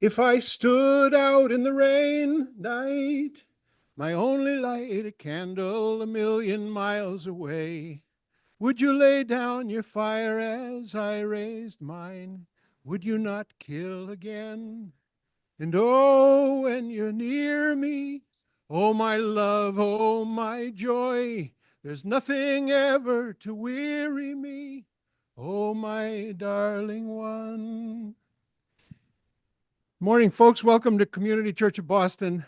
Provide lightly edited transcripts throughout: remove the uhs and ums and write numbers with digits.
If I stood out in the rain night, my only light a candle a million miles away, would you lay down your fire as I raised mine? Would you not kill again? And oh, when you're near me, oh my love, oh my joy, there's nothing ever to weary me, oh my darling one. Morning, folks. Welcome to Community Church of Boston.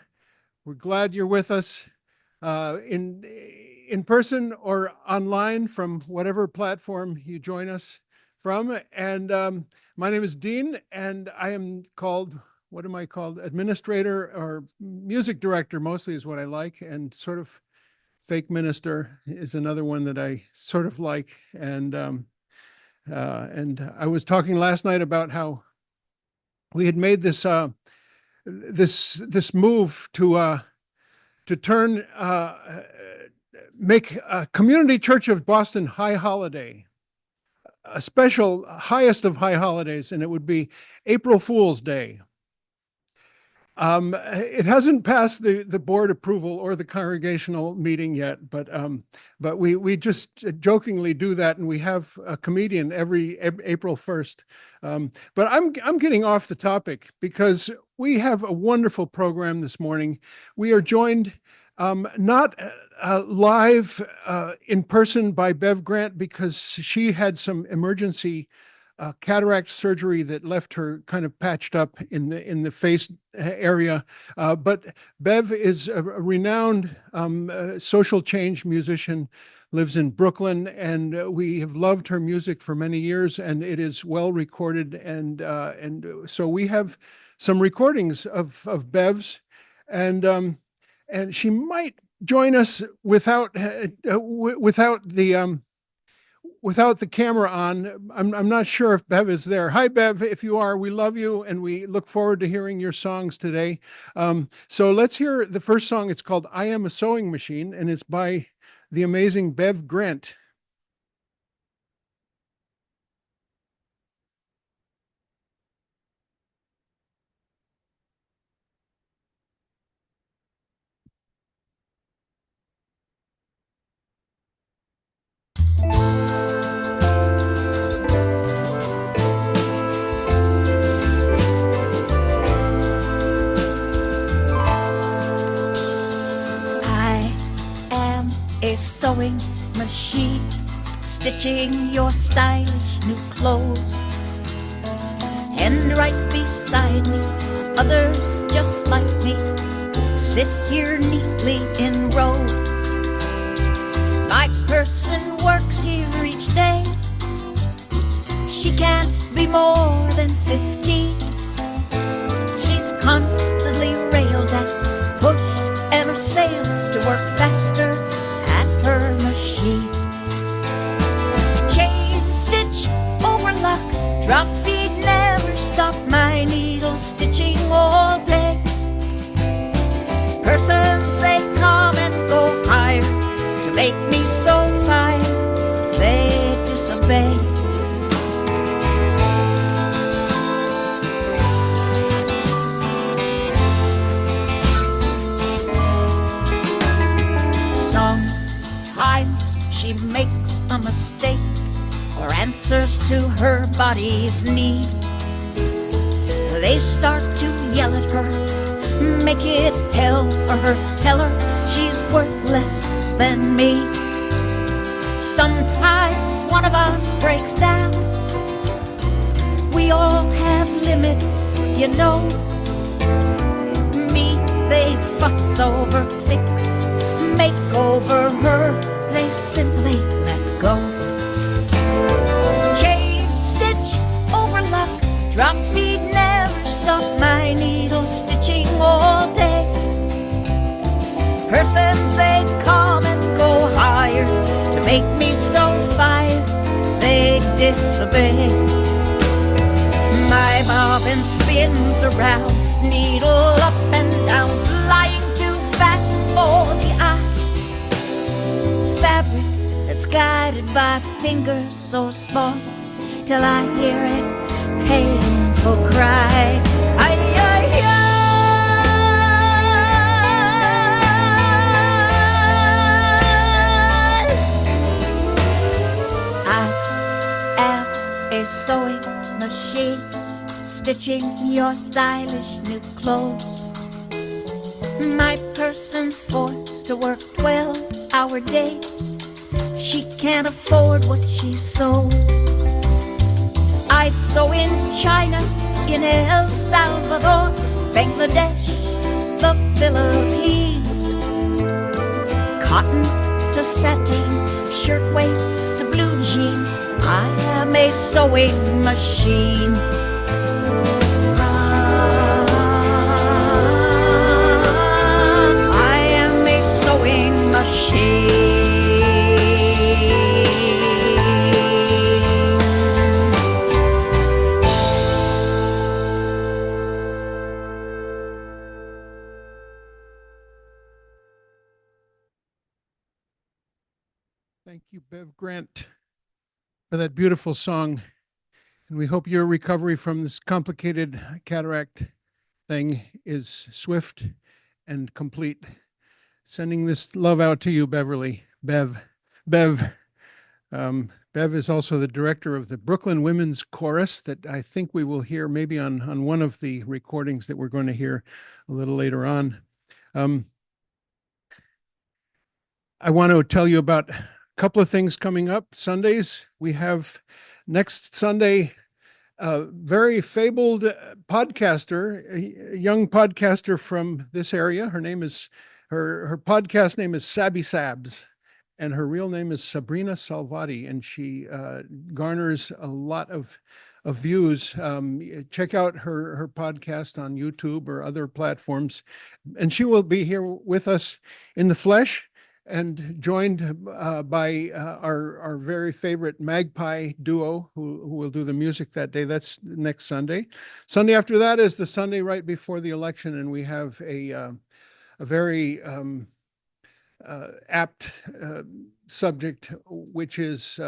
We're glad you're with us in person or online from whatever platform you join us from. And my name is Dean, and I am called, what am I called? Administrator or music director, mostly is what I like, and sort of fake minister is another one that I sort of like. And I was talking last night about how we had made this move to turn make a Community Church of Boston high holiday, a special highest of high holidays, and it would be April Fool's Day. It hasn't passed the board approval or the congregational meeting yet, but we just jokingly do that, and we have a comedian every April 1st. But I'm getting off the topic because we have a wonderful program this morning. We are joined not live in person by Bev Grant because she had some emergency cataract surgery that left her kind of patched up in the face area. But Bev is a renowned social change musician, lives in Brooklyn, and we have loved her music for many years, and it is well recorded. And so we have some recordings of Bev's, and she might join us without the camera on. I'm not sure if Bev is there. Hi, Bev. If you are, we love you, and we look forward to hearing your songs today. So let's hear the first song. It's called I Am a Sewing Machine, and it's by the amazing Bev Grant. A sewing machine, stitching your stylish new clothes. And right beside me, others just like me sit here neatly in rows. My person works here each day. She can't be more than 15. She's constantly railed at, pushed and assailed to work faster her machine. Chain, stitch, overlock, drop, feed, never stop. My needle stitching all day. Persons, they come and go higher to make me so fire. They disobey. She makes a mistake or answers to her body's need. They start to yell at her, make it hell for her, tell her she's worth less than me. Sometimes one of us breaks down. We all have limits, you know. Me, they fuss over, fix, make over her. They simply let go. Chain, stitch, overlock, drop, feed, never stop. My needle stitching all day. Persons, they come and go higher to make me so fire. They disobey. My bobbin spins around, needle up and down, flying too fast for the eye. It's guided by fingers so small till I hear it painful cry. Ay, ay, ay. I am a sewing machine, stitching your stylish new clothes. My person's forced to work 12-hour days. She can't afford what she sold. I sew in China, in El Salvador, Bangladesh, the Philippines. Cotton to sateen, shirtwaists to blue jeans. I am a sewing machine. I am a sewing machine. Thank you, Bev Grant, for that beautiful song. And we hope your recovery from this complicated cataract thing is swift and complete. Sending this love out to you, Beverly. Bev. Bev is also the director of the Brooklyn Women's Chorus that I think we will hear maybe on one of the recordings that we're going to hear a little later on. I want to tell you about a couple of things coming up. Sundays, we have next Sunday a very fabled podcaster, a young podcaster from this area. Her name is, her podcast name is Sabby Sabs, and her real name is Sabrina Salvati, and she garners a lot of views. Check out her podcast on YouTube or other platforms, and she will be here with us in the flesh, and joined by our very favorite Magpie duo who will do the music that day. That's next Sunday. Sunday after that is the Sunday right before the election, and we have a very apt subject, which is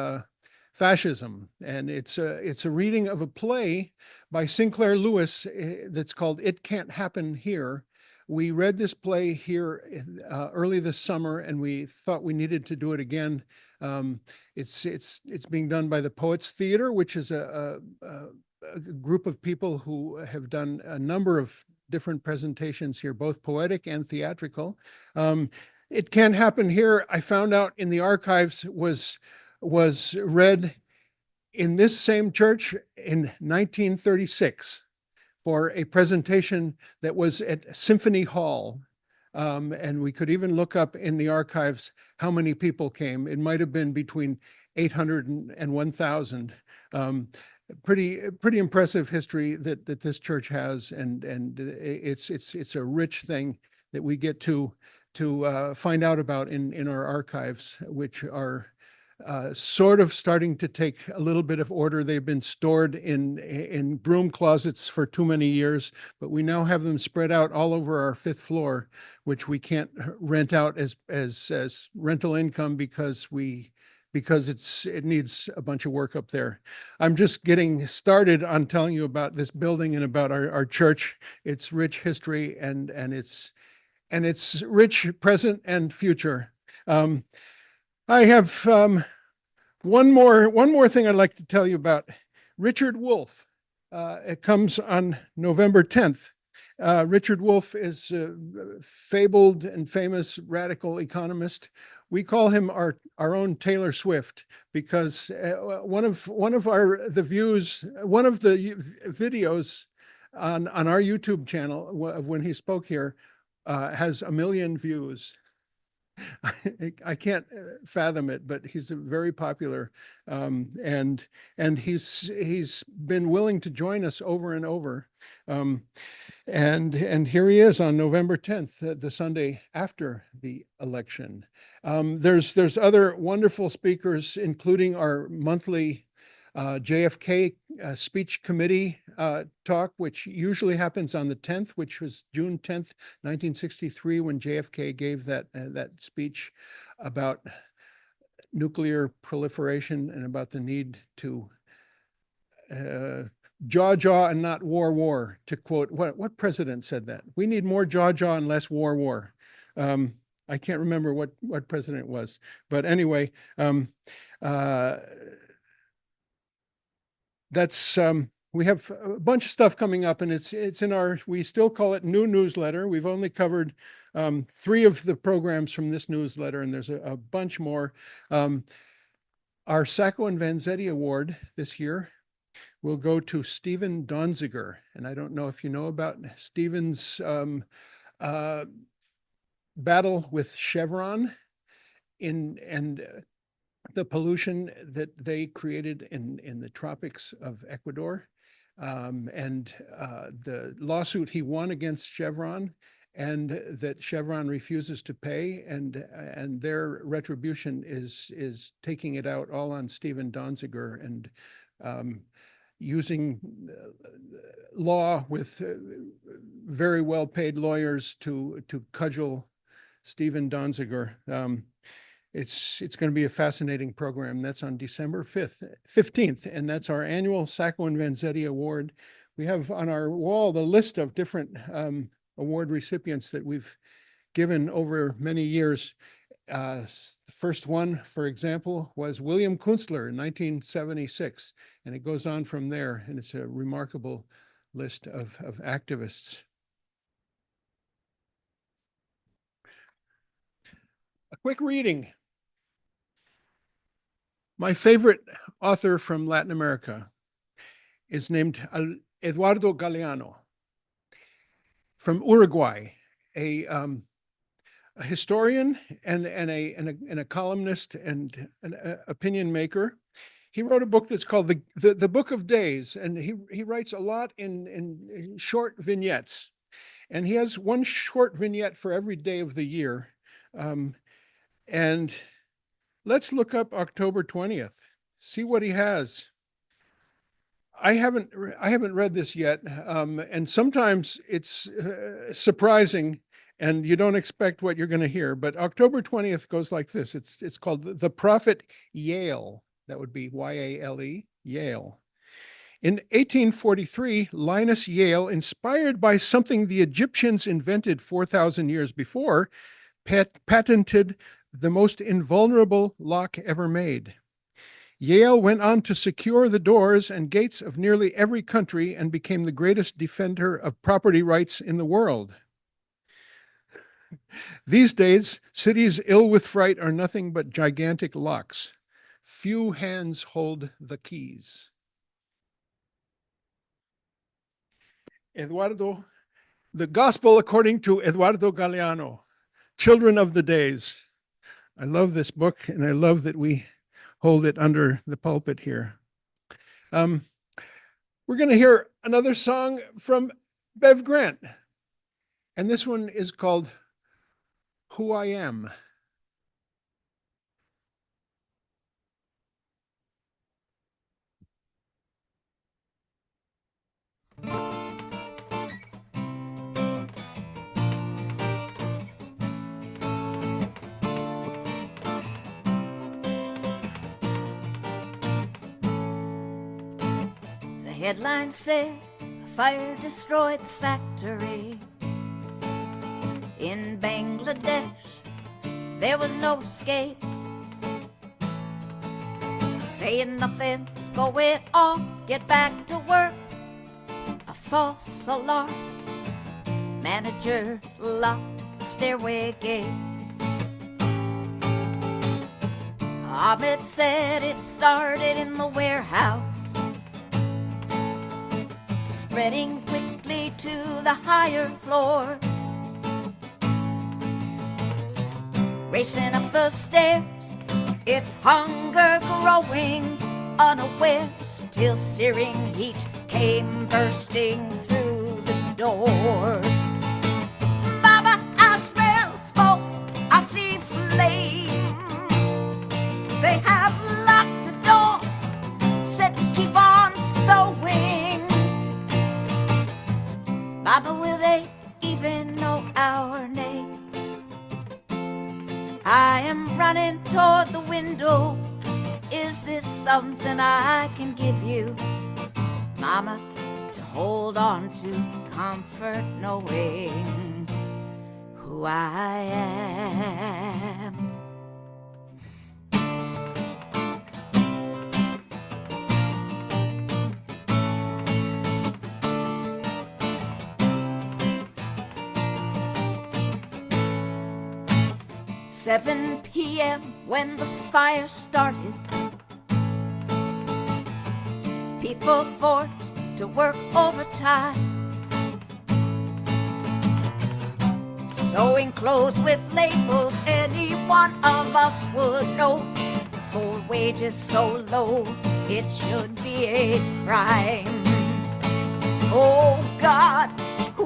fascism, and it's a reading of a play by Sinclair Lewis that's called "It Can't Happen Here." We read this play here early this summer, and we thought we needed to do it again. It's being done by the Poets Theater, which is a group of people who have done a number of different presentations here, both poetic and theatrical. It Can't Happen Here, I found out in the archives, was read in this same church in 1936. For a presentation that was at Symphony Hall. And we could even look up in the archives how many people came. It might have been between 800 and 1,000. Pretty impressive history that this church has, and it's a rich thing that we get to find out about in our archives, which are sort of starting to take a little bit of order. They've been stored in broom closets for too many years, but we now have them spread out all over our 5th floor, which we can't rent out as rental income because it needs a bunch of work up there. I'm just getting started on telling you about this building and about our church, its rich history and its rich present and future. I have one more thing I'd like to tell you about. Richard Wolff. It comes on November 10th. Richard Wolff is a fabled and famous radical economist. We call him our own Taylor Swift, because one of the videos on our YouTube channel of when he spoke here has 1 million views. I can't fathom it, but he's very popular, and he's been willing to join us over and over. And here he is on November 10th, the Sunday after the election. There's other wonderful speakers, including our monthly JFK speech committee talk, which usually happens on the 10th, which was June 10th, 1963, when JFK gave that speech about nuclear proliferation and about the need to jaw and not war, to quote, what president said that? We need more jaw and less war. I can't remember what president it was, but anyway, that's we have a bunch of stuff coming up, and it's in our, we still call it new newsletter. We've only covered 3 of the programs from this newsletter, and there's a bunch more. Our Sacco and Vanzetti Award this year will go to Stephen Donziger, and I don't know if you know about Stephen's battle with Chevron and the pollution that they created in the tropics of Ecuador, and the lawsuit he won against Chevron, and that Chevron refuses to pay, and their retribution is taking it out all on Stephen Donziger, and using law with very well-paid lawyers to cudgel Stephen Donziger. It's going to be a fascinating program. That's on December 15th, and that's our annual Sacco and Vanzetti Award. We have on our wall the list of different award recipients that we've given over many years. The first one, for example, was William Kunstler in 1976, and it goes on from there, and it's a remarkable list of activists. A quick reading. My favorite author from Latin America is named Eduardo Galeano from Uruguay, a historian and a columnist and an opinion maker. He wrote a book that's called the Book of Days, and he writes a lot in short vignettes. And he has one short vignette for every day of the year. And let's look up October 20th, see what he has. I haven't read this yet, and sometimes it's surprising, and you don't expect what you're going to hear. But October 20th goes like this. It's called The Prophet Yale. That would be Y-A-L-E, Yale. In 1843, Linus Yale, inspired by something the Egyptians invented 4,000 years before, patented the most invulnerable lock ever made. Yale went on to secure the doors and gates of nearly every country and became the greatest defender of property rights in the world. These days, cities ill with fright are nothing but gigantic locks. Few hands hold the keys. Eduardo, the Gospel according to Eduardo Galeano, Children of the Days. I love this book, and I love that we hold it under the pulpit here. We're going to hear another song from Bev Grant, and this one is called Who I Am. The headlines say a fire destroyed the factory. In Bangladesh, there was no escape. Saying nothing's going on, get back to work. A false alarm. Manager locked the stairway gate. Ahmed said it started in the warehouse, spreading quickly to the higher floors. Racing up the stairs, its hunger growing, unawares, till searing heat came bursting through the door. Mama, I smell smoke, I see flames. They have locked the door, said to keep on sewing. Mama, will they even know our name? I am running running toward the window. Is this something I can give you, Mama, to hold on to, comfort knowing who I am? "7 p.m. when the fire started, people forced to work overtime, sewing clothes with labels any one of us would know. For wages so low, it should be a crime. Oh God,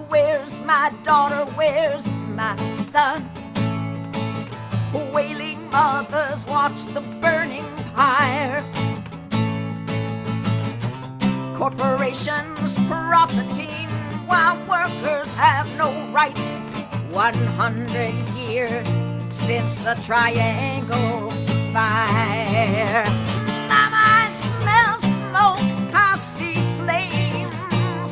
where's my daughter, where's my son? Wailing mothers watch the burning pyre. Corporations profiting while workers have no rights. 100 years since the Triangle Fire. Mama, I smell smoke, I see flames.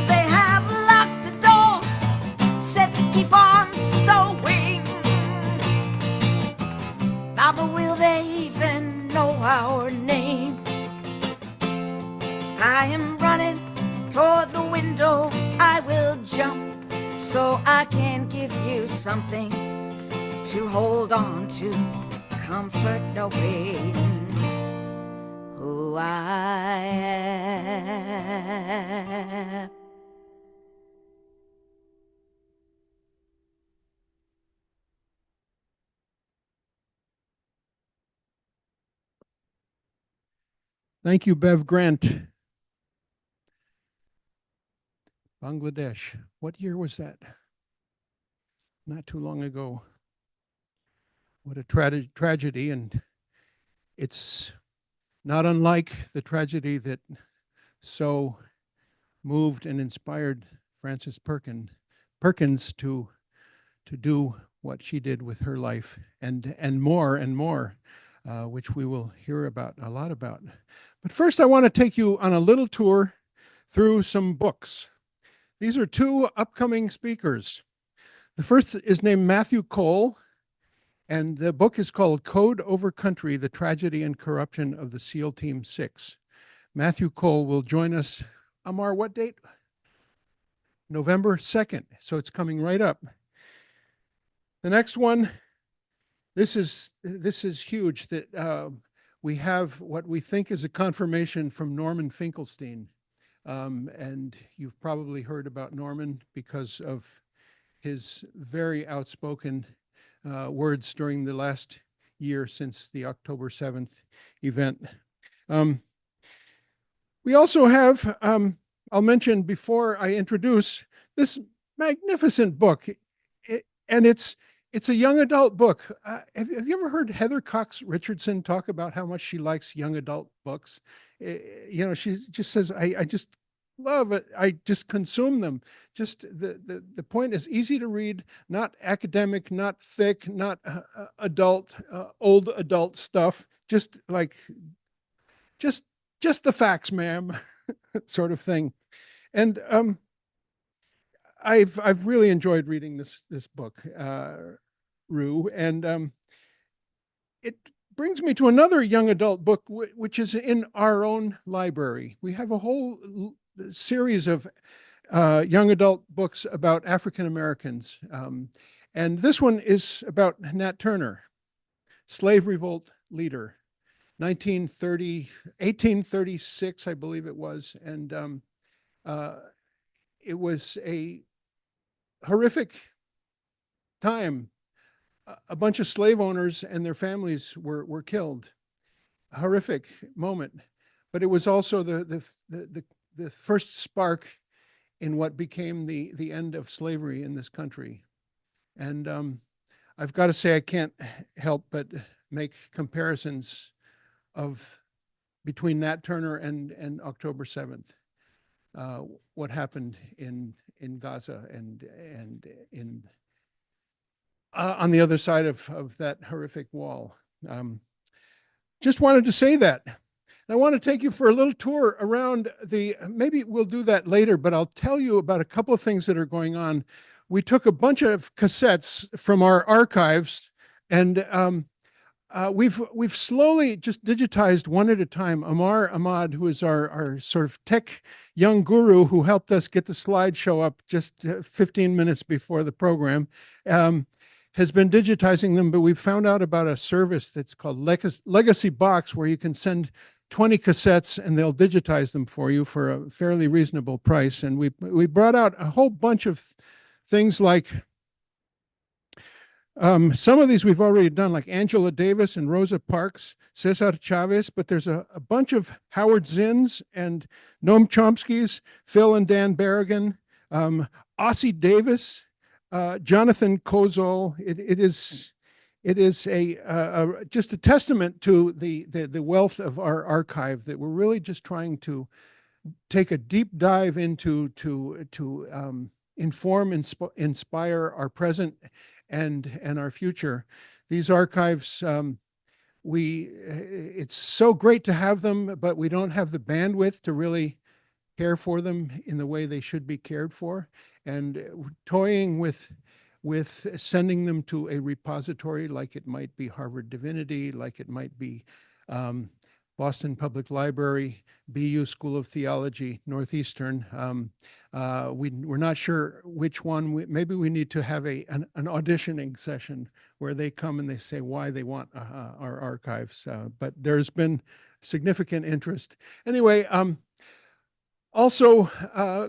They have locked the door, said to keep on sewing. Mama, will they even know our name? I am running toward the window, I will jump so I can give you something to hold on to, comfort knowing who I am. Thank you, Bev Grant. Bangladesh. What year was that? Not too long ago. What a tragedy, and it's not unlike the tragedy that so moved and inspired Frances Perkins to do what she did with her life, and more, which we will hear a lot about. But first, I want to take you on a little tour through some books. These are two upcoming speakers. The first is named Matthew Cole, and the book is called Code Over Country, The Tragedy and Corruption of the SEAL Team 6. Matthew Cole will join us, Amar, what date? November 2nd, so it's coming right up. The next one, this is huge, that we have what we think is a confirmation from Norman Finkelstein. And you've probably heard about Norman because of his very outspoken words during the last year since the October 7th event. We also have, I'll mention before I introduce, this magnificent book. And it's a young adult book. Have you ever heard Heather Cox Richardson talk about how much she likes young adult books? You know, she just says, I just love it. I just consume them. Just the point is easy to read, not academic, not thick, not adult, old adult stuff. Just like, just the facts, ma'am, sort of thing. And I've really enjoyed reading this book, Rue, and it brings me to another young adult book, which is in our own library. We have a whole series of young adult books about African Americans, and this one is about Nat Turner, slave revolt leader, 1836, I believe it was, and it was a horrific time. A bunch of slave owners and their families were killed. A horrific moment, but it was also the first spark in what became the end of slavery in this country. And I've got to say, I can't help but make comparisons between Nat Turner and October 7th. What happened in Gaza and in on the other side of that horrific wall. Just wanted to say that. I want to take you for a little tour around maybe we'll do that later, but I'll tell you about a couple of things that are going on. We took a bunch of cassettes from our archives, and we've slowly just digitized one at a time. Amar Ahmad, who is our sort of tech young guru who helped us get the slideshow up just 15 minutes before the program, has been digitizing them, but we've found out about a service that's called Legacy Box, where you can send 20 cassettes and they'll digitize them for you for a fairly reasonable price. And we brought out a whole bunch of things like some of these we've already done, like Angela Davis and Rosa Parks, Cesar Chavez, but there's a bunch of Howard Zinns and Noam Chomsky's, Phil and Dan Berrigan, Ossie Davis, Jonathan Kozol. It is just a testament to the wealth of our archive that we're really just trying to take a deep dive into to inform, inspire our present and our future. These archives, it's so great to have them, but we don't have the bandwidth to really care for them in the way they should be cared for. And toying with sending them to a repository, like it might be Harvard Divinity, like it might be Boston Public Library, BU School of Theology, Northeastern. We're not sure which one. Maybe we need to have an auditioning session where they come and they say why they want our archives. But there's been significant interest. Anyway, also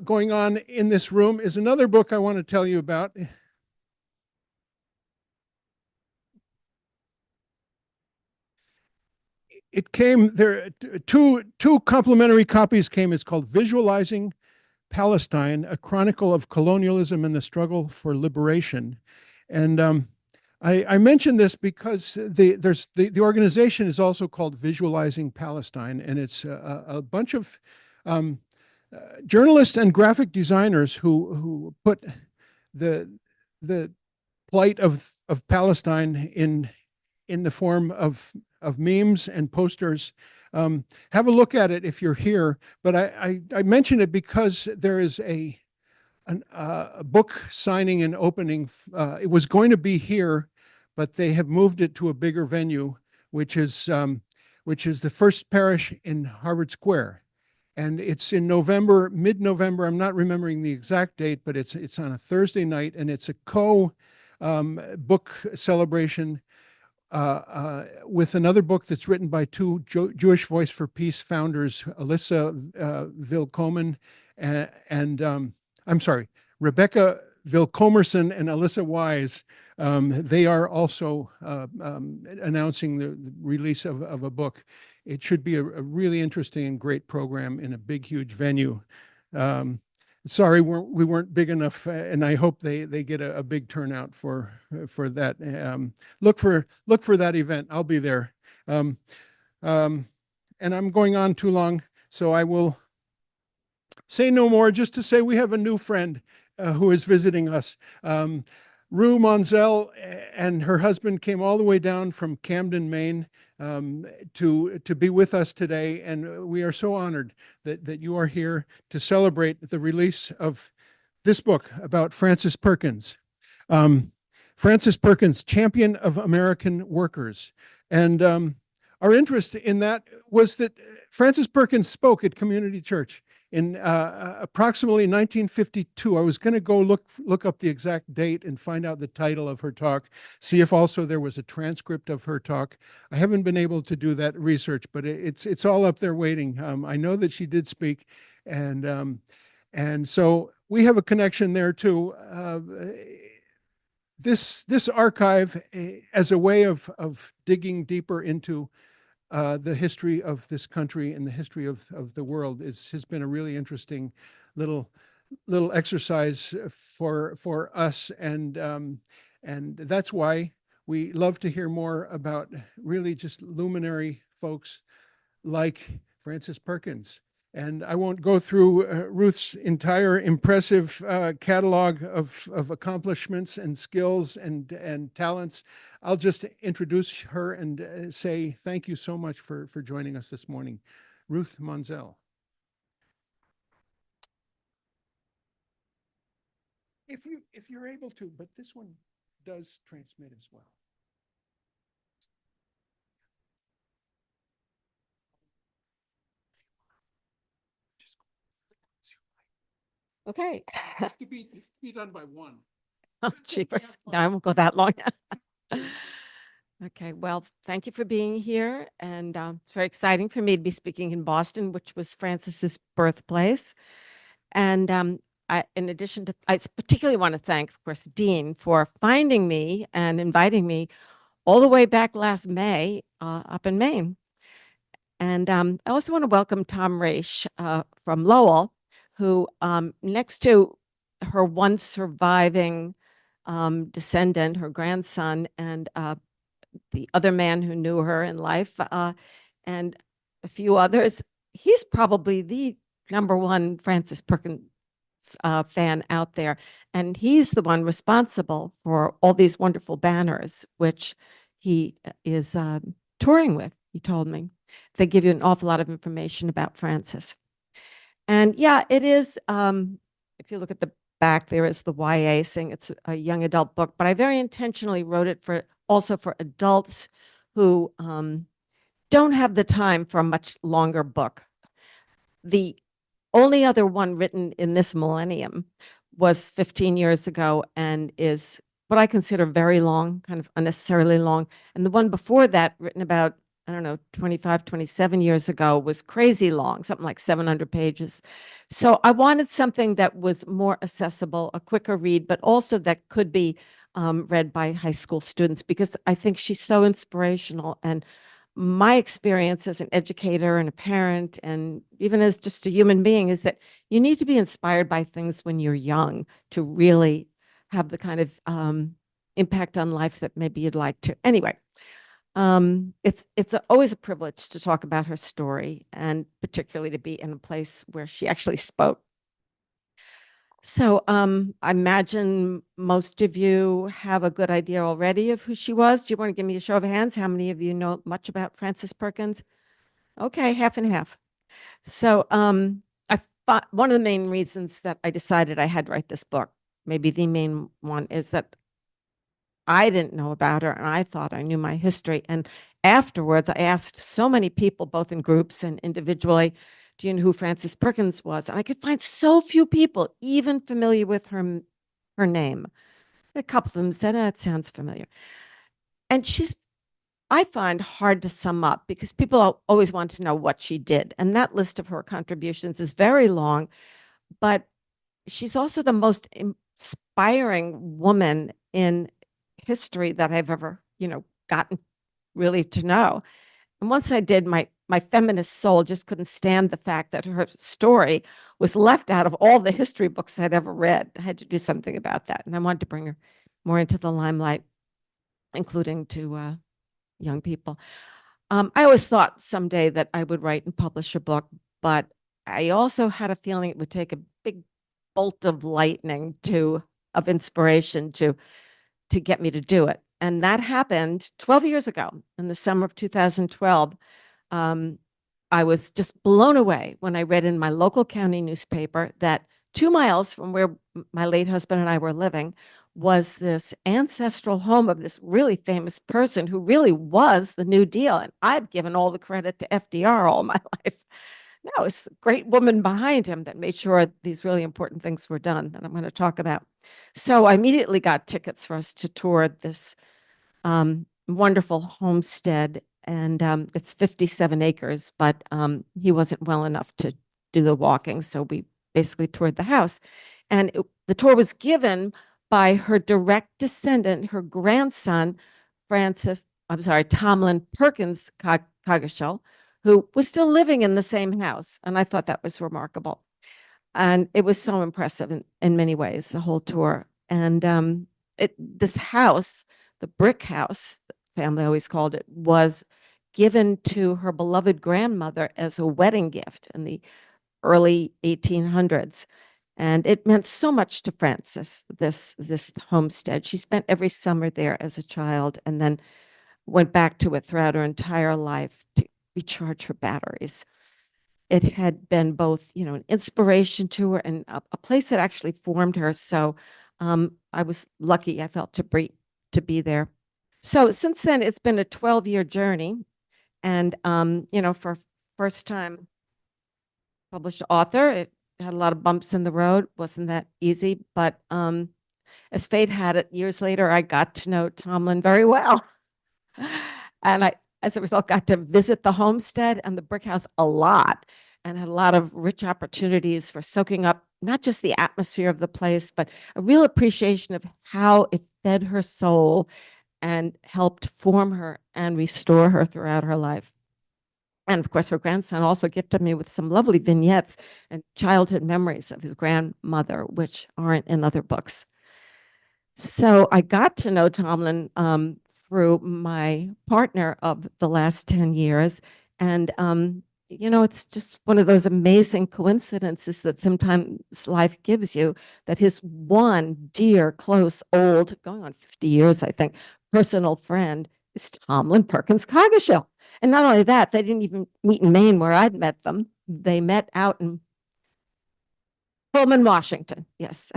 going on in this room is another book I want to tell you about. It came there, two complimentary copies came. It's called Visualizing Palestine, A Chronicle of Colonialism and the Struggle for Liberation. And I mention this because the organization is also called Visualizing Palestine, and it's a bunch of journalists and graphic designers who put the plight of Palestine in the form of memes and posters. Have a look at it if you're here. But I mention it because there is a book signing and opening. It was going to be here, but they have moved it to a bigger venue, which is the First Parish in Harvard Square. And it's in November, mid-November. I'm not remembering the exact date, but it's on a Thursday night, and it's a book celebration with another book that's written by two Jewish Voice for Peace founders, Alyssa Vilkomen and Rebecca Vilkomerson and Alyssa Wise. They are also announcing the release of a book. It should be a really interesting and great program in a big, huge venue. Sorry, we weren't big enough, and I hope they get a big turnout for that. Look for that event. I'll be there. And I'm going on too long, so I will say no more. Just to say we have a new friend who is visiting us. Ruth Monsell and her husband came all the way down from Camden, Maine, to be with us today, and we are so honored that you are here to celebrate the release of this book about Frances Perkins. Frances Perkins, Champion of American Workers. And our interest in that was that Frances Perkins spoke at Community Church in approximately 1952. I was going to go look up the exact date and find out the title of her talk, see if also there was a transcript of her talk. I haven't been able to do that research, but it's all up there waiting. I know that she did speak, and so we have a connection there too. This archive, as a way of digging deeper into the history of this country and the history of the world, has been a really interesting little exercise for us, and that's why we love to hear more about really just luminary folks like Frances Perkins. And I won't go through Ruth's entire impressive catalog of accomplishments and skills and talents. I'll just introduce her and say thank you so much for joining us this morning. Ruth Monsell. If you're able to, but this one does transmit as well. Okay. It's to be done by one. Oh, jeepers. No, I won't go that long. Okay, well, thank you for being here. And it's very exciting for me to be speaking in Boston, which was Frances's birthplace. And in addition to, I particularly want to thank, of course, Dean for finding me and inviting me all the way back last May up in Maine. And I also want to welcome Tom Raish from Lowell, who next to her one surviving descendant, her grandson, and the other man who knew her in life, and a few others, he's probably the #1 Frances Perkins fan out there. And he's the one responsible for all these wonderful banners, which he is touring with, he told me. They give you an awful lot of information about Frances. And yeah, it is, if you look at the back, there is the YA saying it's a young adult book, but I very intentionally wrote it also for adults who don't have the time for a much longer book. The only other one written in this millennium was 15 years ago and is what I consider very long, kind of unnecessarily long. And the one before that, written about, I don't know, 25, 27 years ago, was crazy long, something like 700 pages. So I wanted something that was more accessible, a quicker read, but also that could be read by high school students, because I think she's so inspirational. And my experience as an educator and a parent, and even as just a human being, is that you need to be inspired by things when you're young to really have the kind of impact on life that maybe you'd like to. Anyway, it's always a privilege to talk about her story, and particularly to be in a place where she actually spoke. So I imagine most of you have a good idea already of who she was. Do you want to give me a show of hands? How many of you know much about Frances Perkins? Okay, half and half. So I thought one of the main reasons that I decided I had to write this book, maybe the main one, is that I didn't know about her and I thought I knew my history. And afterwards, I asked so many people, both in groups and individually, do you know who Frances Perkins was? And I could find so few people even familiar with her name. A couple of them said, "Oh, it sounds familiar." And I find hard to sum up because people always want to know what she did. And that list of her contributions is very long, but she's also the most inspiring woman in history that I've ever, gotten really to know. And once I did, my feminist soul just couldn't stand the fact that her story was left out of all the history books I'd ever read. I had to do something about that. And I wanted to bring her more into the limelight, including to young people. I always thought someday that I would write and publish a book, but I also had a feeling it would take a big bolt of lightning of inspiration to get me to do it. And that happened 12 years ago in the summer of 2012. I was just blown away when I read in my local county newspaper that 2 miles from where my late husband and I were living was this ancestral home of this really famous person who really was the New Deal. And I've given all the credit to FDR all my life. No, it's the great woman behind him that made sure these really important things were done that I'm going to talk about. So I immediately got tickets for us to tour this wonderful homestead. And it's 57 acres, but he wasn't well enough to do the walking. So we basically toured the house. And the tour was given by her direct descendant, her grandson, Tomlin Perkins Coggeshall, who was still living in the same house. And I thought that was remarkable. And it was so impressive in many ways, the whole tour. And this house, the brick house, the family always called it, was given to her beloved grandmother as a wedding gift. And the early 1800s. And it meant so much to Frances, this homestead. She spent every summer there as a child and then went back to it throughout her entire life to recharge her batteries. It had been both, an inspiration to her and a place that actually formed her. So I was lucky, I felt, to be there. So since then, it's been a 12-year journey. And, for first time published author, it had a lot of bumps in the road. Wasn't that easy? But as fate had it, years later, I got to know Tomlin very well. And I, as a result, got to visit the homestead and the brick house a lot and had a lot of rich opportunities for soaking up not just the atmosphere of the place, but a real appreciation of how it fed her soul and helped form her and restore her throughout her life. And of course, her grandson also gifted me with some lovely vignettes and childhood memories of his grandmother, which aren't in other books. So I got to know Tomlin through my partner of the last 10 years. And, it's just one of those amazing coincidences that sometimes life gives you, that his one dear, close, old, going on 50 years, I think, personal friend is Tomlin Perkins Coggeshall. And not only that, they didn't even meet in Maine where I'd met them. They met out in Pullman, Washington. Yes.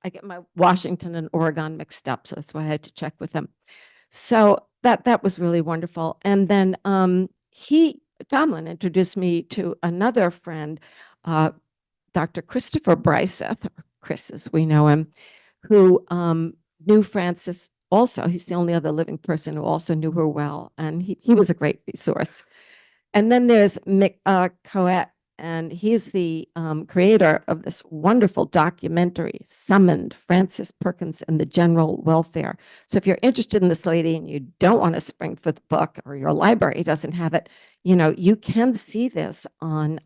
I get my Washington and Oregon mixed up, so that's why I had to check with them. So that was really wonderful. And then Tomlin introduced me to another friend, Dr. Christopher Bryseth, or Chris as we know him, who knew Frances also. He's the only other living person who also knew her well, and he was a great resource. And then there's Mick Coet, and he's the creator of this wonderful documentary, Summoned: Frances Perkins and the General Welfare. So if you're interested in this lady and you don't want to spring for the book, or your library doesn't have it, you can see this on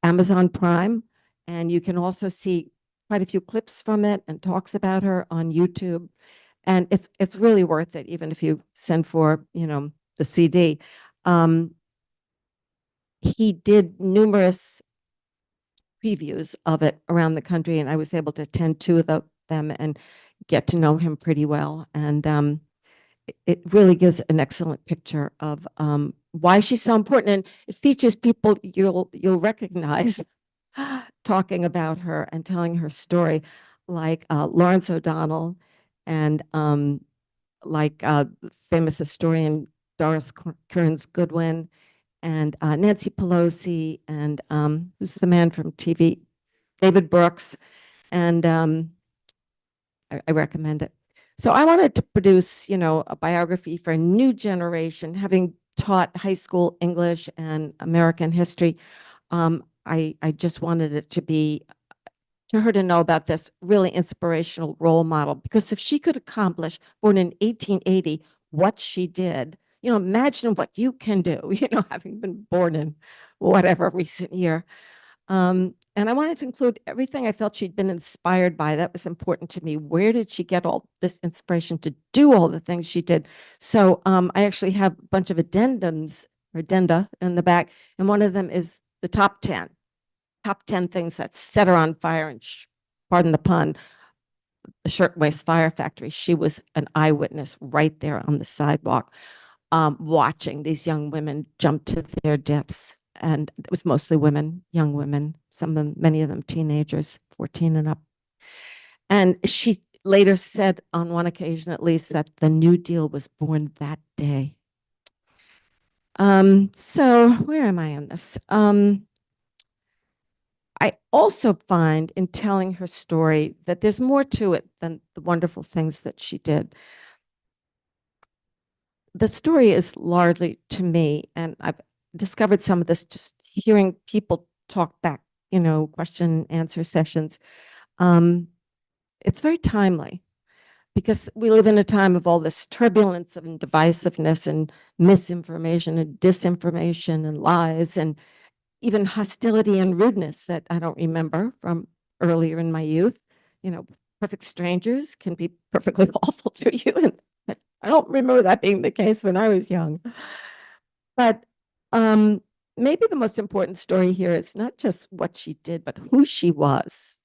Amazon Prime, and you can also see quite a few clips from it and talks about her on YouTube. And it's really worth it, even if you send for, the CD. He did numerous previews of it around the country, and I was able to attend two of them and get to know him pretty well. And it really gives an excellent picture of why she's so important. And it features people you'll recognize talking about her and telling her story, like Lawrence O'Donnell and like famous historian Doris Kearns Goodwin, and Nancy Pelosi, and who's the man from TV, David Brooks, and I recommend it. So I wanted to produce, a biography for a new generation, having taught high school English and American history. I just wanted it to be, to her to know about this really inspirational role model, because if she could accomplish, born in 1880, what she did, imagine what you can do, having been born in whatever recent year. And I wanted to include everything I felt she'd been inspired by. That was important to me. Where did she get all this inspiration to do all the things she did? So I actually have a bunch of addenda in the back, and one of them is the top 10 things that set her on fire. And pardon the pun, the Shirtwaist Fire Factory. She was an eyewitness right there on the sidewalk, watching these young women jump to their deaths. And it was mostly women, young women, many of them teenagers, 14 and up. And she later said, on one occasion at least, that the New Deal was born that day. So where am I in this? I also find in telling her story that there's more to it than the wonderful things that she did. The story is largely, to me, and I've discovered some of this just hearing people talk back, question and answer sessions. It's very timely, because we live in a time of all this turbulence and divisiveness and misinformation and disinformation and lies and even hostility and rudeness that I don't remember from earlier in my youth. Perfect strangers can be perfectly awful to you. And I don't remember that being the case when I was young. But maybe the most important story here is not just what she did, but who she was.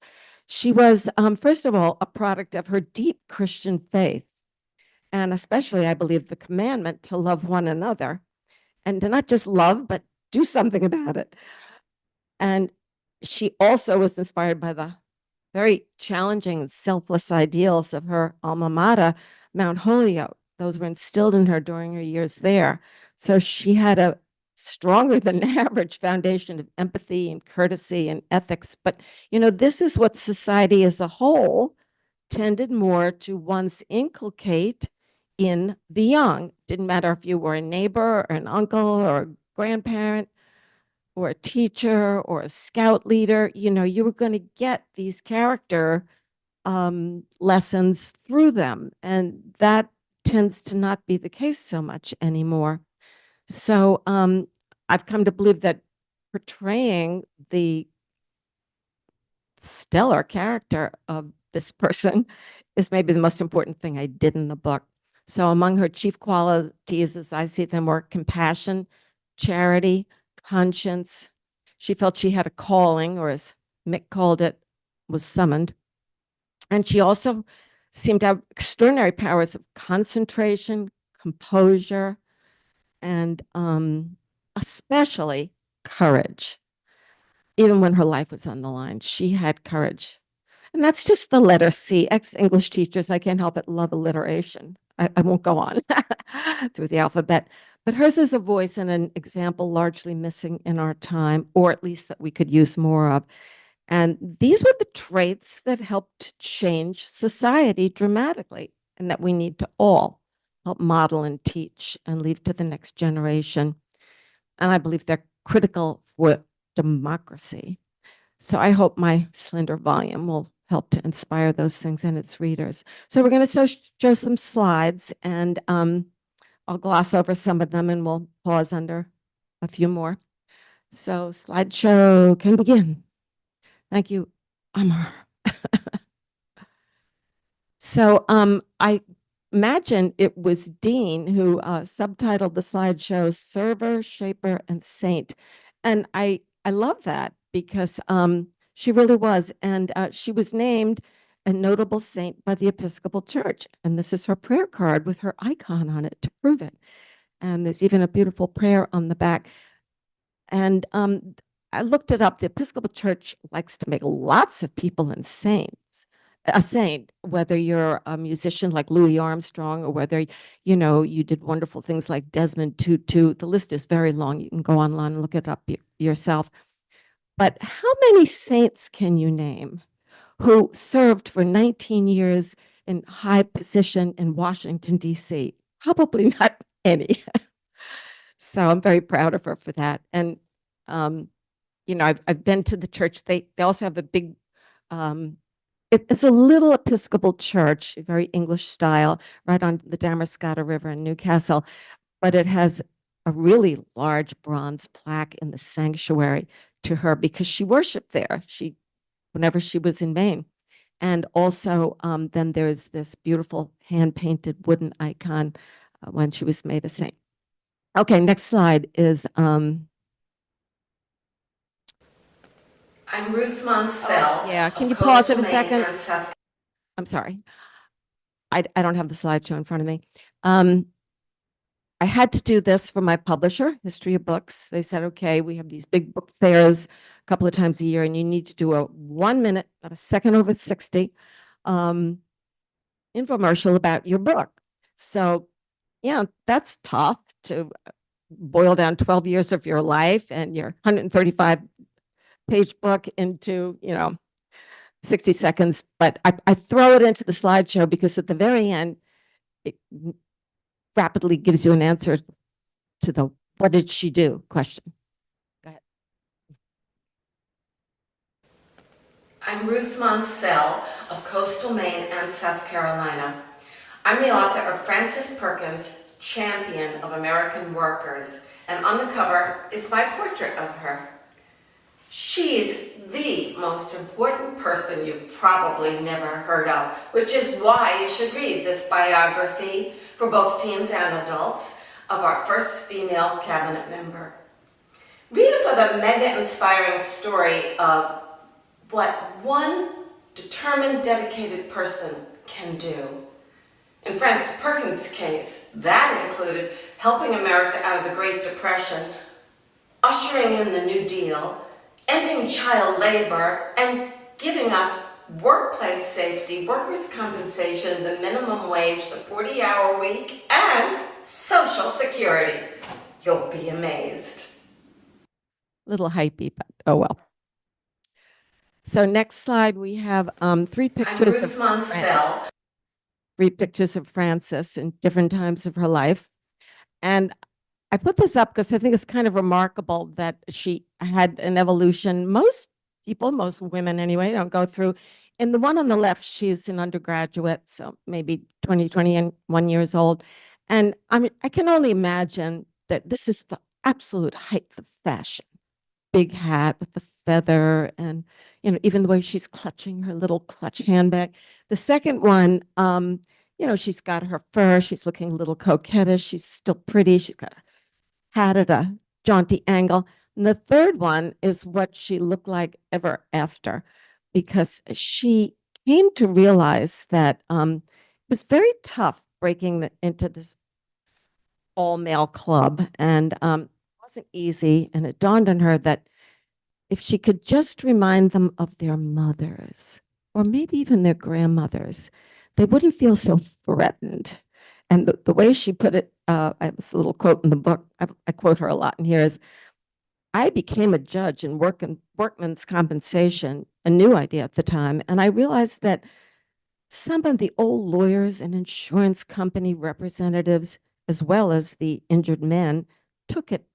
She was, first of all, a product of her deep Christian faith, and especially, I believe, the commandment to love one another, and to not just love, but do something about it. And she also was inspired by the very challenging, selfless ideals of her alma mater, Mount Holyoke. Those were instilled in her during her years there. So she had a stronger than average foundation of empathy and courtesy and ethics. But, this is what society as a whole tended more to once inculcate in the young. Didn't matter if you were a neighbor or an uncle or a grandparent or a teacher or a scout leader, you were going to get these character lessons through them. And that tends to not be the case so much anymore. So I've come to believe that portraying the stellar character of this person is maybe the most important thing I did in the book. So among her chief qualities, as I see them, were compassion, charity, conscience. She felt she had a calling, or as Mick called it, was summoned. And she also seemed to have extraordinary powers of concentration, composure, and especially courage. Even when her life was on the line, she had courage. And that's just the letter C. Ex-English teachers, I can't help but love alliteration. I won't go on through the alphabet. But hers is a voice and an example largely missing in our time, or at least that we could use more of. And these were the traits that helped change society dramatically, and that we need to all help model and teach and leave to the next generation. And I believe they're critical for democracy. So I hope my slender volume will help to inspire those things in its readers. So we're going to show some slides, and I'll gloss over some of them and we'll pause under a few more. So slideshow can begin. Thank you, Amar. So I imagine it was Dean who subtitled the slideshow Server, Shaper, and Saint. And I love that because she really was. And she was named a notable saint by the Episcopal Church. And this is her prayer card with her icon on it to prove it. And there's even a beautiful prayer on the back. And I looked it up. The Episcopal Church likes to make lots of people in saints. A saint, whether you're a musician like Louis Armstrong, or whether, you did wonderful things like Desmond Tutu. The list is very long. You can go online and look it up yourself. But how many saints can you name who served for 19 years in high position in Washington, D.C.? Probably not any. So I'm very proud of her for that. And, I've been to the church. They also have a big, it's a little Episcopal church, very English style, right on the Damariscotta River in Newcastle. But it has a really large bronze plaque in the sanctuary to her because she worshiped there. Whenever she was in Maine. And also, then there's this beautiful hand-painted wooden icon when she was made a saint. Okay, next slide is I'm Ruth Monsell. Yeah, can you pause it a second? I'm sorry. I don't have the slideshow in front of me. I had to do this for my publisher, History of Books. They said, okay, we have these big book fairs a couple of times a year, and you need to do a 1 minute, not a second over 60, infomercial about your book. So, that's tough to boil down 12 years of your life and your 135-page book into, 60 seconds. But I throw it into the slideshow because at the very end, it rapidly gives you an answer to the "what did she do?" question. Go ahead. I'm Ruth Monsell of coastal Maine and South Carolina. I'm the author of Frances Perkins' Champion of American Workers, and on the cover is my portrait of her. She's the most important person you've probably never heard of, which is why you should read this biography for both teens and adults of our first female cabinet member. Read for the mega-inspiring story of what one determined, dedicated person can do. In Frances Perkins' case, that included helping America out of the Great Depression, ushering in the New Deal, ending child labor, and giving us workplace safety, workers' compensation, the minimum wage, the 40-hour week, and Social Security. You'll be amazed. Little hypey, but oh well. So next slide, we have three I'm pictures Ruth of Monsell. three pictures of Frances in different times of her life. And I put this up because I think it's kind of remarkable that she had an evolution. Most people, most women anyway, don't go through. In the one on the left, she's an undergraduate, so maybe 20, 21 years old. And I mean, I can only imagine that this is the absolute height of fashion. Big hat with the feather and, you know, even the way she's clutching her little clutch handbag. The second one, you know, she's got her fur. She's looking a little coquettish. She's still pretty. She's got a hat at a jaunty angle. And the third one is what she looked like ever after, because she came to realize that it was very tough breaking into this all-male club, and it wasn't easy. And it dawned on her that if she could just remind them of their mothers, or maybe even their grandmothers, they wouldn't feel so threatened. And the way she put it, I have this little quote in the book, I quote her a lot in here, is, I became a judge in workman's compensation, a new idea at the time, and I realized that some of the old lawyers and insurance company representatives, as well as the injured men, took it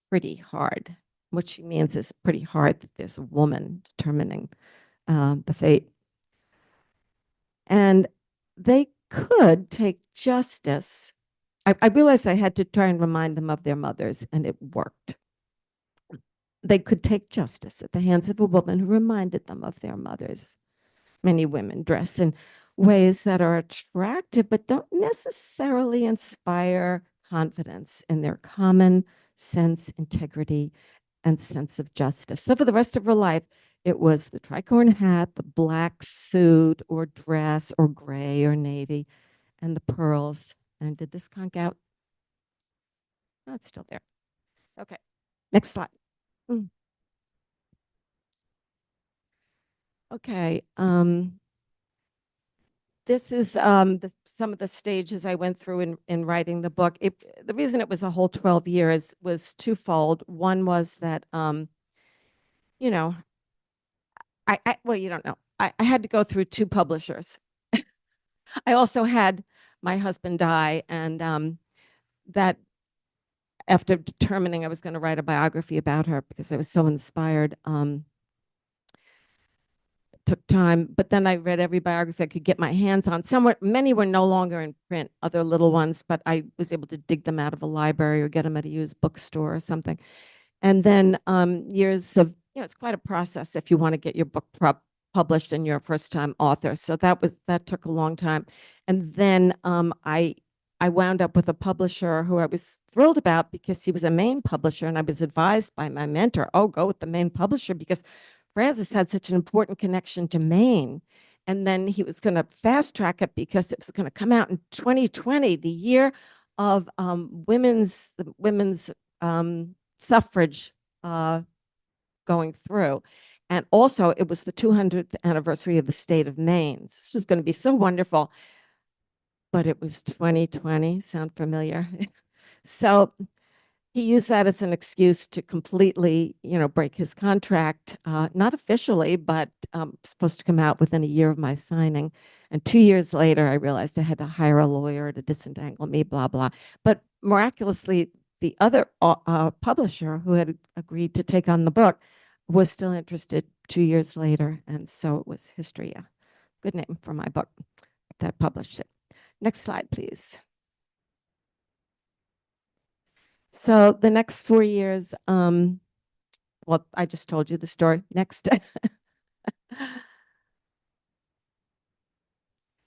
pretty hard. What she means is pretty hard that there's a woman determining the fate. And they could take justice. I realized I had to try and remind them of their mothers, and it worked. They could take justice at the hands of a woman who reminded them of their mothers. Many women dress in ways that are attractive, but don't necessarily inspire confidence in their common sense, integrity, and sense of justice. So for the rest of her life, it was the tricorn hat, the black suit or dress or gray or navy, and the pearls. And did this conk out? Oh, it's still there. Okay, next slide. Okay, this is some of the stages I went through in writing the book. The reason it was a whole 12 years was twofold. One was that, you know, well, you don't know. I had to go through two publishers. I also had my husband die, and that after determining I was going to write a biography about her because I was so inspired, took time, but then I read every biography I could get my hands on. Many were no longer in print, other little ones, but I was able to dig them out of a library or get them at a used bookstore or something. And then years of, you know, it's quite a process if you want to get your book published and you're a first-time author. So that took a long time. And then I wound up with a publisher who I was thrilled about because he was a Maine publisher, and I was advised by my mentor, oh, go with the Maine publisher because Frances had such an important connection to Maine. And then he was going to fast track it because it was going to come out in 2020, the year of women's suffrage going through. And also it was the 200th anniversary of the state of Maine. This was going to be so wonderful, but it was 2020. Sound familiar? So he used that as an excuse to completely, you know, break his contract, not officially, but supposed to come out within a year of my signing. And 2 years later, I realized I had to hire a lawyer to disentangle me, blah, blah. But miraculously, the other publisher who had agreed to take on the book was still interested 2 years later. And so it was history, a good name for my book that published it. Next slide, please. So the next 4 years, well, I just told you the story. Next.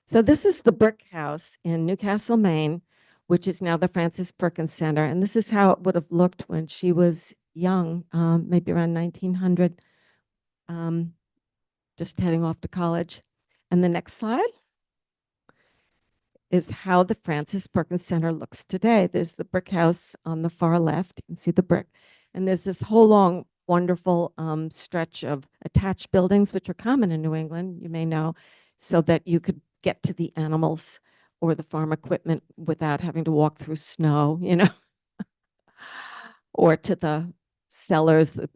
So this is the brick house in Newcastle, Maine, which is now the Frances Perkins Center. And this is how it would have looked when she was young, maybe around 1900, just heading off to college. And the next slide is how the Frances Perkins Center looks today. There's the brick house on the far left. You can see the brick. And there's this whole long, wonderful stretch of attached buildings, which are common in New England, you may know, so that you could get to the animals or the farm equipment without having to walk through snow, or to the cellars, the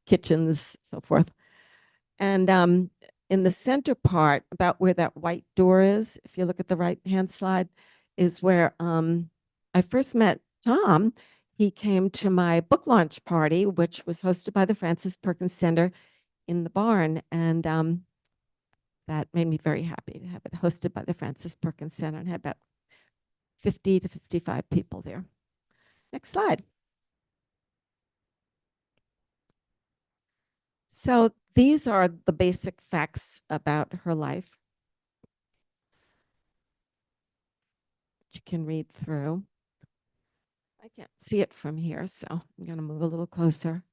kitchens, so forth. And in the center part, about where that white door is, if you look at the right-hand slide, is where I first met Tom. He came to my book launch party, which was hosted by the Frances Perkins Center in the barn. And that made me very happy to have it hosted by the Frances Perkins Center, and had about 50 to 55 people there. Next slide. So these are the basic facts about her life, you can read through. I can't see it from here, so I'm going to move a little closer.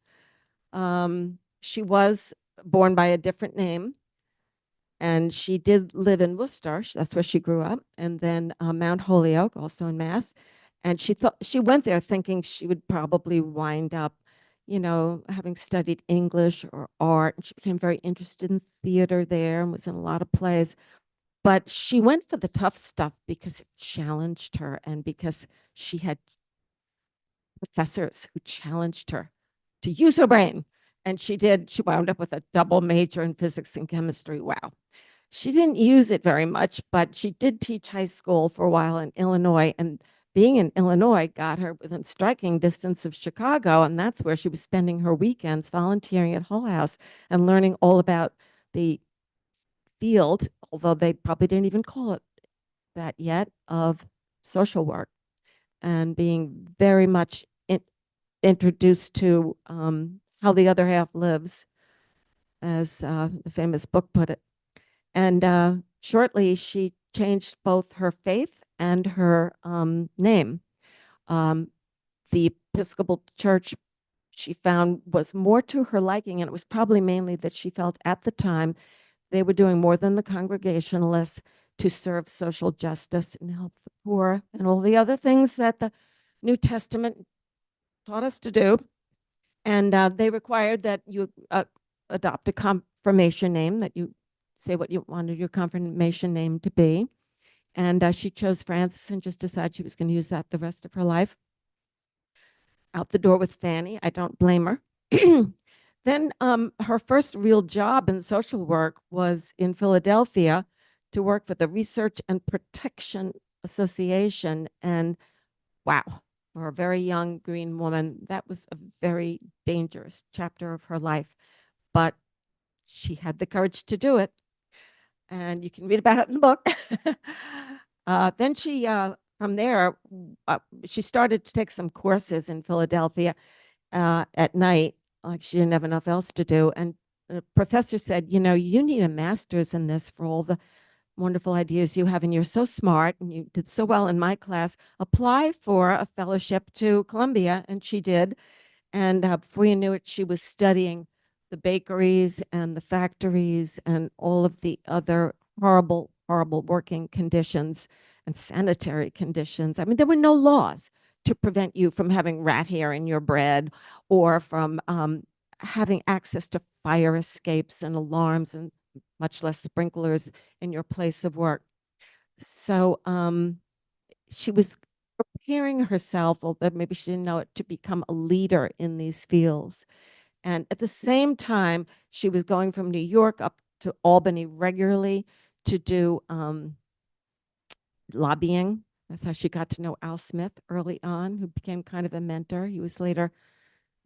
She was born by a different name, and she did live in Worcester. That's where she grew up, and then Mount Holyoke, also in Mass. And she went there thinking she would probably wind up, having studied English or art. And she became very interested in theater there and was in a lot of plays. But she went for the tough stuff because it challenged her, and because she had professors who challenged her to use her brain. And she did. She wound up with a double major in physics and chemistry. Wow. She didn't use it very much, but she did teach high school for a while in Illinois. And being in Illinois got her within striking distance of Chicago. And that's where she was spending her weekends volunteering at Hull House and learning all about the field, although they probably didn't even call it that yet, of social work, and being very much introduced to how the other half lives, as the famous book put it. And shortly, she changed both her faith and her name. The Episcopal Church, she found, was more to her liking, and it was probably mainly that she felt at the time they were doing more than the Congregationalists to serve social justice and help the poor and all the other things that the New Testament taught us to do. And they required that you adopt a confirmation name, that you say what you wanted your confirmation name to be. And she chose Frances and just decided she was going to use that the rest of her life. Out the door with Fanny. I don't blame her. Then her first real job in social work was in Philadelphia to work for the Research and Protection Association. And wow, for a very young green woman, that was a very dangerous chapter of her life. But she had the courage to do it. And you can read about it in the book. Then she, from there, she started to take some courses in Philadelphia at night. Like she didn't have enough else to do. And the professor said, you need a master's in this for all the wonderful ideas you have, and you're so smart, and you did so well in my class. Apply for a fellowship to Columbia. And she did. And before you knew it, she was studying the bakeries and the factories and all of the other horrible, horrible working conditions and sanitary conditions. I mean, there were no laws to prevent you from having rat hair in your bread, or from having access to fire escapes and alarms, and much less sprinklers in your place of work. So she was preparing herself, although maybe she didn't know it, to become a leader in these fields. And at the same time, she was going from New York up to Albany regularly to do lobbying. That's how she got to know Al Smith early on, who became kind of a mentor. He was later,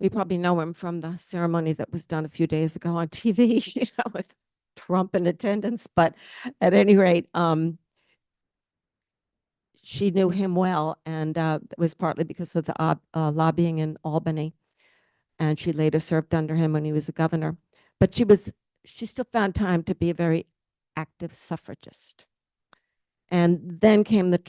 we probably know him from the ceremony that was done a few days ago on TV, with Trump in attendance. But at any rate, she knew him well, and it was partly because of the lobbying in Albany. And she later served under him when he was a governor. But she still found time to be a very active suffragist. And then came the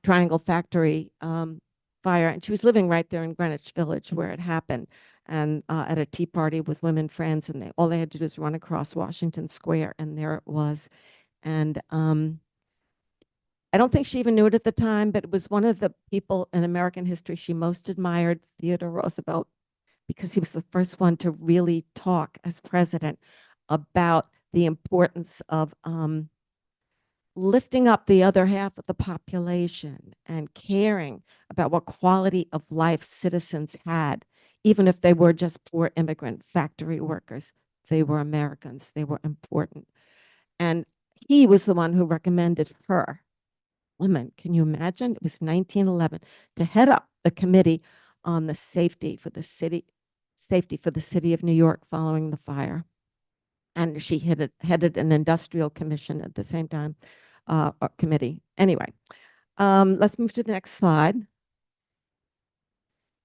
Triangle Factory fire, and she was living right there in Greenwich Village where it happened. and at a tea party with women friends, and all they had to do was run across Washington Square, and there it was. And I don't think she even knew it at the time, but it was one of the people in American history she most admired, Theodore Roosevelt, because he was the first one to really talk as president about the importance of lifting up the other half of the population and caring about what quality of life citizens had, even if they were just poor immigrant factory workers. They were Americans. They were important. And he was the one who recommended her, woman, can you imagine? It was 1911, to head up the committee on the safety for the city of New York following the fire. And she headed an industrial commission at the same time, committee. Anyway, let's move to the next slide.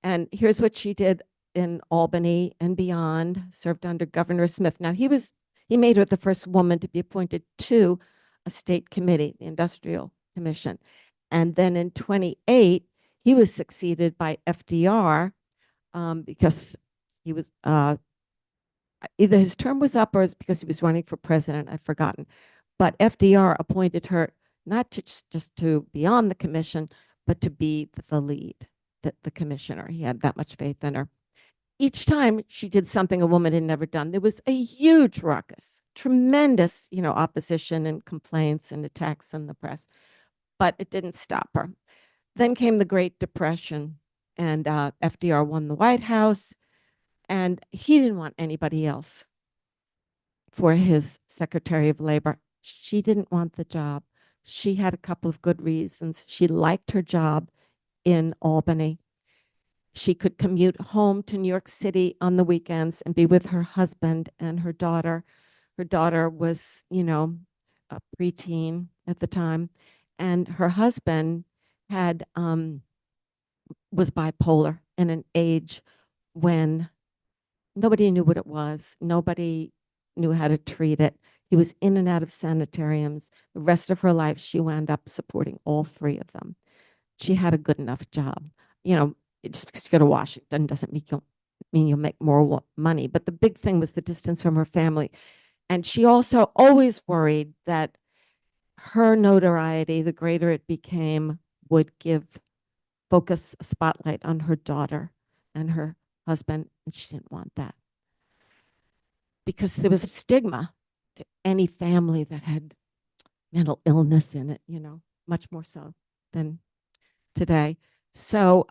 And here's what she did in Albany and beyond, served under Governor Smith. Now, he made her the first woman to be appointed to a state committee, the Industrial Commission. And then in 28, he was succeeded by FDR because he was either his term was up or it's because he was running for president. I've forgotten. But FDR appointed her not to just to be on the commission, but to be the lead, the commissioner. He had that much faith in her. Each time she did something a woman had never done, there was a huge ruckus, tremendous, opposition and complaints and attacks in the press, but it didn't stop her. Then came the Great Depression, and FDR won the White House, and he didn't want anybody else for his Secretary of Labor. She didn't want the job. She had a couple of good reasons. She liked her job in Albany. She could commute home to New York City on the weekends and be with her husband and her daughter. Her daughter was, a preteen at the time, and her husband had was bipolar in an age when nobody knew what it was. Nobody knew how to treat it. He was in and out of sanitariums. The rest of her life, she wound up supporting all three of them. She had a good enough job. Just because you go to Washington doesn't mean you'll make more money. But the big thing was the distance from her family. And she also always worried that her notoriety, the greater it became, would focus a spotlight on her daughter and her husband. And she didn't want that. Because there was a stigma to any family that had mental illness in it, much more so than today. So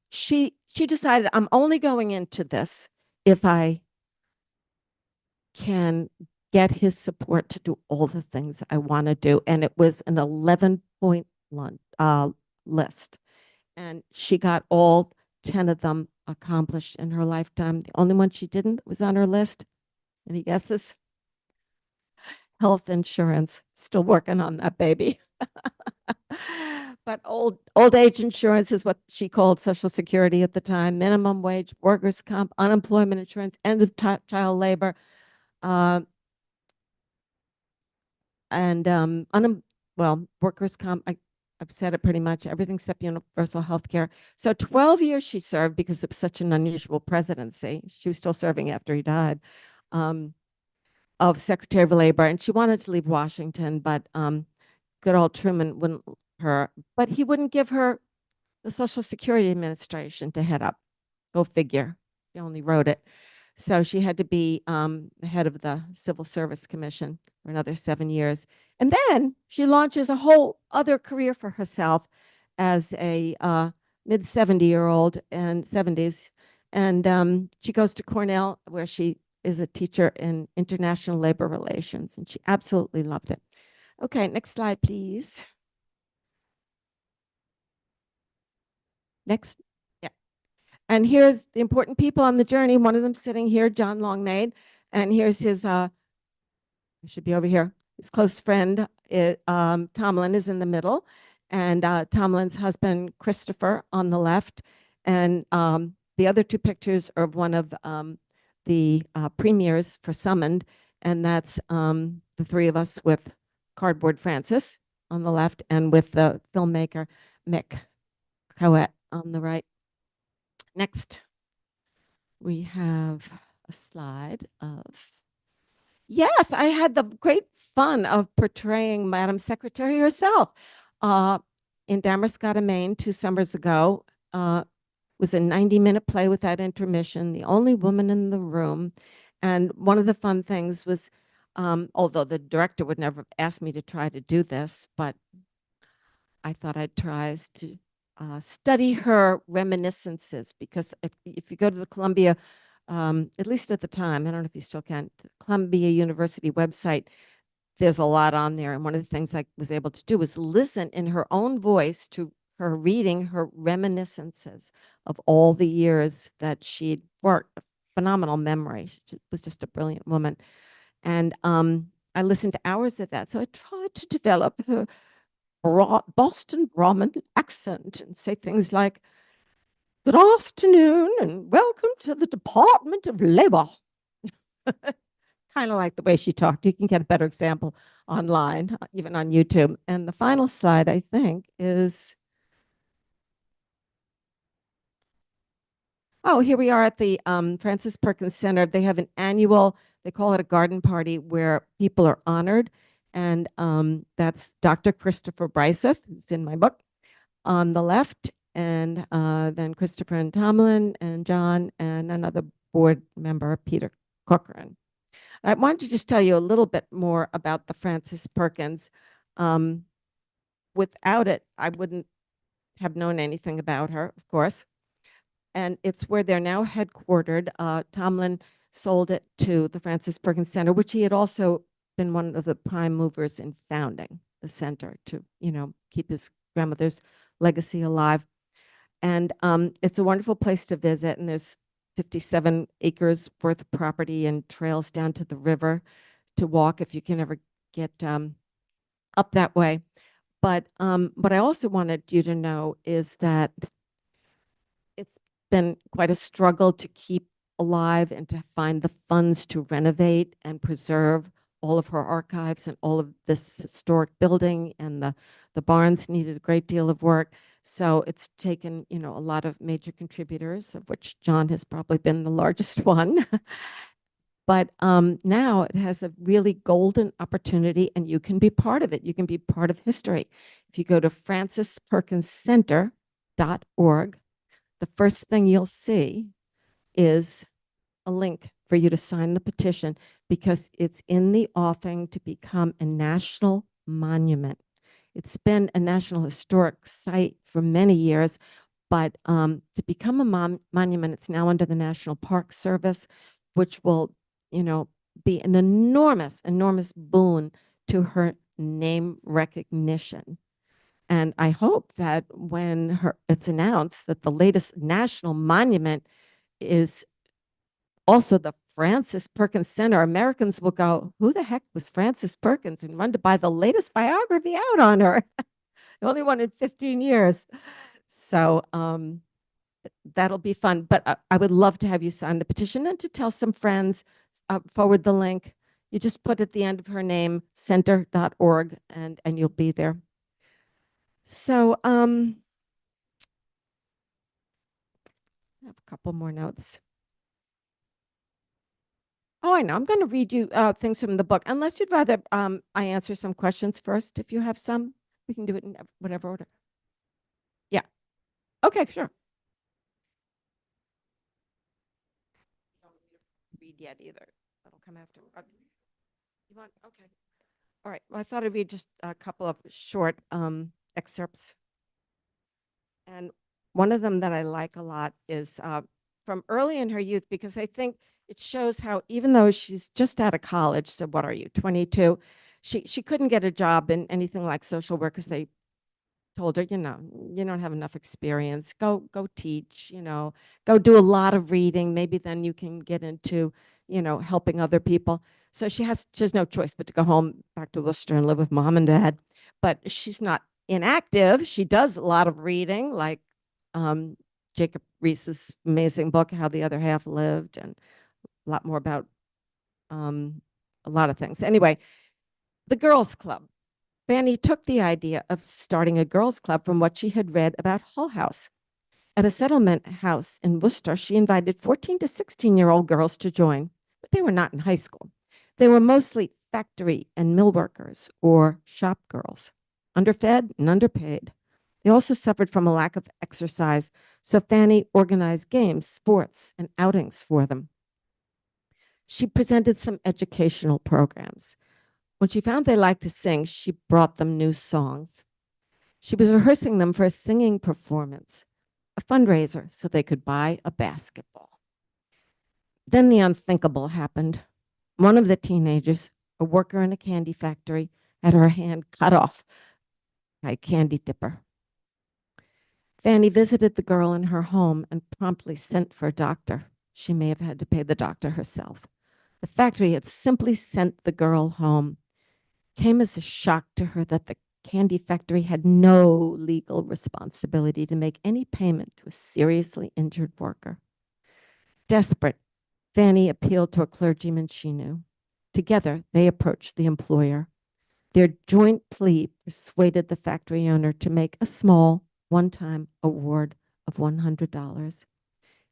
she decided, I'm only going into this if I can get his support to do all the things I want to do. And it was an 11-point list. And she got all 10 of them accomplished in her lifetime. The only one she didn't that was on her list, any guesses? Health insurance. Still working on that baby. But old age insurance is what she called Social Security at the time, minimum wage, workers' comp, unemployment insurance, end of child labor, workers' comp. I've said it pretty much, everything except universal health care. So 12 years she served because it was such an unusual presidency. She was still serving after he died, of Secretary of Labor. And she wanted to leave Washington, but good old Truman wouldn't let her. But he wouldn't give her the Social Security Administration to head up. Go figure. He only wrote it. So she had to be the head of the Civil Service Commission for another 7 years. And then she launches a whole other career for herself as a mid-70-year-old and 70s. And she goes to Cornell, where she is a teacher in international labor relations. And she absolutely loved it. Okay, next slide, please. Next. Yeah. And here's the important people on the journey. One of them sitting here, John Longmaid. And here's his, it should be over here. His close friend, Tomlin, is in the middle. And Tomlin's husband, Christopher, on the left. And the other two pictures are of one of the premiers for Summoned. And that's the three of us with Cardboard Francis on the left and with the filmmaker, Mick Coet, on the right. Next. we have a slide of, yes, I had the great fun of portraying Madam Secretary herself in Damascotta, Maine, 2 summers ago. Was a 90-minute play without intermission, the only woman in the room. And one of the fun things was, although the director would never ask me to try to do this, but I thought I'd try to study her reminiscences, because if you go to the Columbia, at least at the time, I don't know if you still can, the Columbia University website, there's a lot on there. And one of the things I was able to do was listen in her own voice to her reading her reminiscences of all the years that she'd worked. A phenomenal memory. She was just a brilliant woman. And I listened to hours of that. So I tried to develop her Boston Brahmin accent and say things like, "Good afternoon and welcome to the Department of Labor." Kind of like the way she talked. You can get a better example online, even on YouTube. And the final slide, I think, is, oh, here we are at the Frances Perkins Center. They have an annual, they call it a garden party, where people are honored. And that's Dr. Christopher Bryseth, who's in my book, on the left, and then Christopher and Tomlin and John and another board member, Peter Corcoran. I wanted to just tell you a little bit more about the Frances Perkins. Without it, I wouldn't have known anything about her, of course. And it's where they're now headquartered. Tomlin sold it to the Frances Perkins Center, which he had also been one of the prime movers in founding the center to, keep his grandmother's legacy alive. And it's a wonderful place to visit. And there's 57 acres worth of property and trails down to the river to walk if you can ever get up that way. But what I also wanted you to know is that it's been quite a struggle to keep alive and to find the funds to renovate and preserve all of her archives and all of this historic building, and the barns needed a great deal of work. So it's taken, a lot of major contributors, of which John has probably been the largest one. But now it has a really golden opportunity, and you can be part of it. You can be part of history. If you go to francesperkinscenter.org, the first thing you'll see is a link for you to sign the petition, because it's in the offing to become a national monument. It's been a National Historic Site for many years, but to become a monument, it's now under the National Park Service, which will, be an enormous, enormous boon to her name recognition. And I hope that when it's announced that the latest national monument is also the Frances Perkins Center, Americans will go, "Who the heck was Frances Perkins?" and run to buy the latest biography out on her. The only one in 15 years. So that'll be fun. But I would love to have you sign the petition and to tell some friends, forward the link. You just put at the end of her name, center.org, and you'll be there. So I have a couple more notes. Oh, I know. I'm going to read you things from the book. Unless you'd rather I answer some questions first. If you have some, we can do it in whatever order. Yeah. Okay, sure. Don't read yet either. That'll come after. You want? Okay. All right. Well, I thought I'd read just a couple of short excerpts. And one of them that I like a lot is from early in her youth, because I think it shows how, even though she's just out of college, so what are you, 22, she couldn't get a job in anything like social work, because they told her, you don't have enough experience. Go teach, go do a lot of reading. Maybe then you can get into, helping other people. So she has no choice but to go home back to Worcester and live with mom and dad. But she's not inactive. She does a lot of reading, like Jacob Riis's amazing book, How the Other Half Lived, and a lot more about a lot of things. Anyway, the Girls Club. Fanny took the idea of starting a girls' club from what she had read about Hull House. At a settlement house in Worcester, she invited 14 to 16-year-old girls to join, but they were not in high school. They were mostly factory and mill workers or shop girls, underfed and underpaid. They also suffered from a lack of exercise, so Fanny organized games, sports, and outings for them. She presented some educational programs. When she found they liked to sing, she brought them new songs. She was rehearsing them for a singing performance, a fundraiser so they could buy a basketball. Then the unthinkable happened. One of the teenagers, a worker in a candy factory, had her hand cut off by a candy dipper. Fanny visited the girl in her home and promptly sent for a doctor. She may have had to pay the doctor herself. The factory had simply sent the girl home. It came as a shock to her that the candy factory had no legal responsibility to make any payment to a seriously injured worker. Desperate, Fanny appealed to a clergyman she knew. Together, they approached the employer. Their joint plea persuaded the factory owner to make a small, one-time award of $100.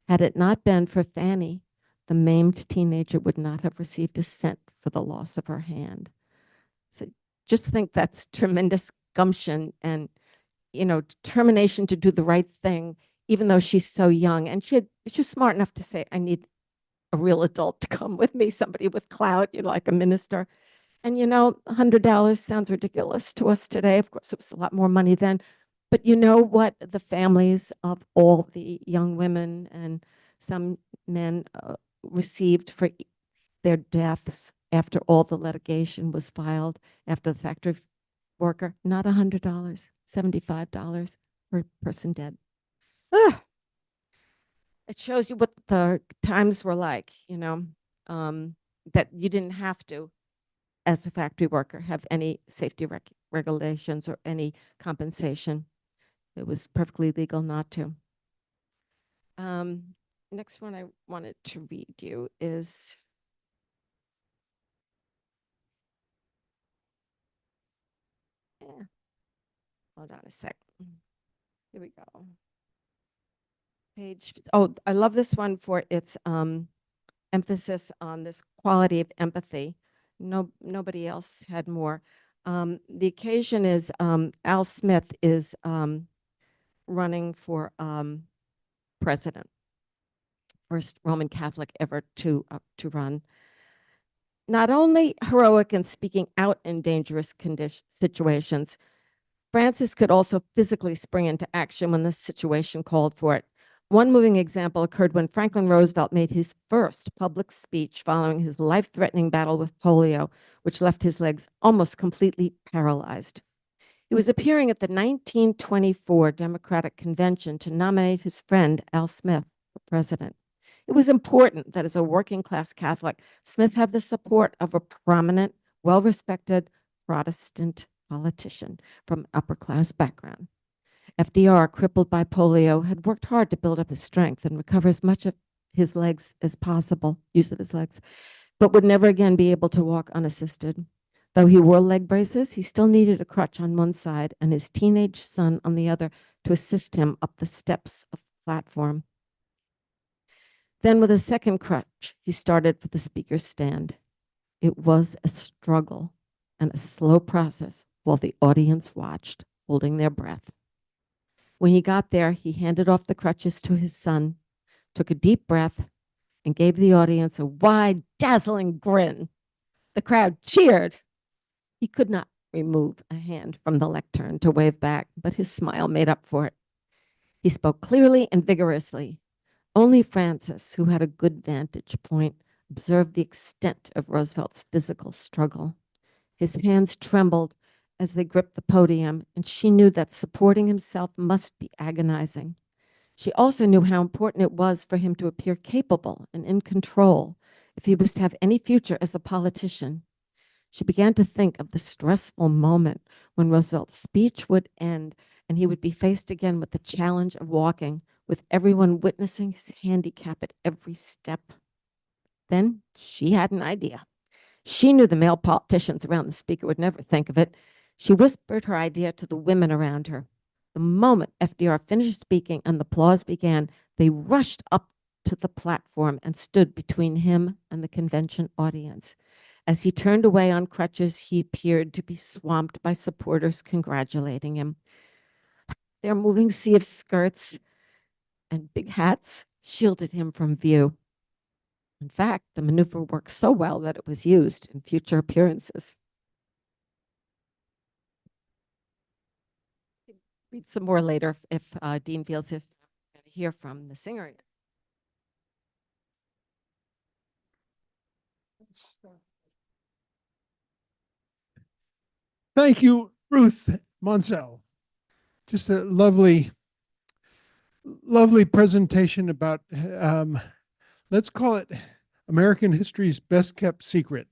Had it not been for Fanny, the maimed teenager would not have received a cent for the loss of her hand. So just think that's tremendous gumption and, determination to do the right thing, even though she's so young. And she's smart enough to say, I need a real adult to come with me, somebody with clout, like a minister. And, $100 sounds ridiculous to us today. Of course, it was a lot more money then. But you know what the families of all the young women and some men received for their deaths after all the litigation was filed after the factory worker? Not $100, $75 per person dead. It shows you what the times were like, that you didn't have to, as a factory worker, have any safety regulations or any compensation. It was perfectly legal not to. Next one I wanted to read you is hold on a sec. Here we go. I love this one for its emphasis on this quality of empathy. Nobody else had more. The occasion is Al Smith is running for president, first Roman Catholic ever to run. Not only heroic in speaking out in dangerous situations, Frances could also physically spring into action when the situation called for it. One moving example occurred when Franklin Roosevelt made his first public speech following his life-threatening battle with polio, which left his legs almost completely paralyzed. He was appearing at the 1924 Democratic Convention to nominate his friend Al Smith for president. It was important that as a working-class Catholic, Smith have the support of a prominent, well-respected Protestant politician from an upper-class background. FDR, crippled by polio, had worked hard to build up his strength and recover as much of his legs as possible, use of his legs, but would never again be able to walk unassisted. Though he wore leg braces, he still needed a crutch on one side and his teenage son on the other to assist him up the steps of the platform. Then with a second crutch, he started for the speaker's stand. It was a struggle and a slow process while the audience watched, holding their breath. When he got there, he handed off the crutches to his son, took a deep breath, and gave the audience a wide, dazzling grin. The crowd cheered. He could not remove a hand from the lectern to wave back, but his smile made up for it. He spoke clearly and vigorously. Only Frances, who had a good vantage point, observed the extent of Roosevelt's physical struggle. His hands trembled as they gripped the podium, and she knew that supporting himself must be agonizing. She also knew how important it was for him to appear capable and in control if he was to have any future as a politician. She began to think of the stressful moment when Roosevelt's speech would end and he would be faced again with the challenge of walking, with everyone witnessing his handicap at every step. Then she had an idea. She knew the male politicians around the speaker would never think of it. She whispered her idea to the women around her. The moment FDR finished speaking and the applause began, they rushed up to the platform and stood between him and the convention audience. As he turned away on crutches, he appeared to be swamped by supporters congratulating him. Their moving sea of skirts and big hats shielded him from view. In fact, the maneuver worked so well that it was used in future appearances. Read some more later if Dean feels he's going to hear from the singer. Thank you, Ruth Monsell. Just a lovely presentation about, let's call it American history's best kept secret.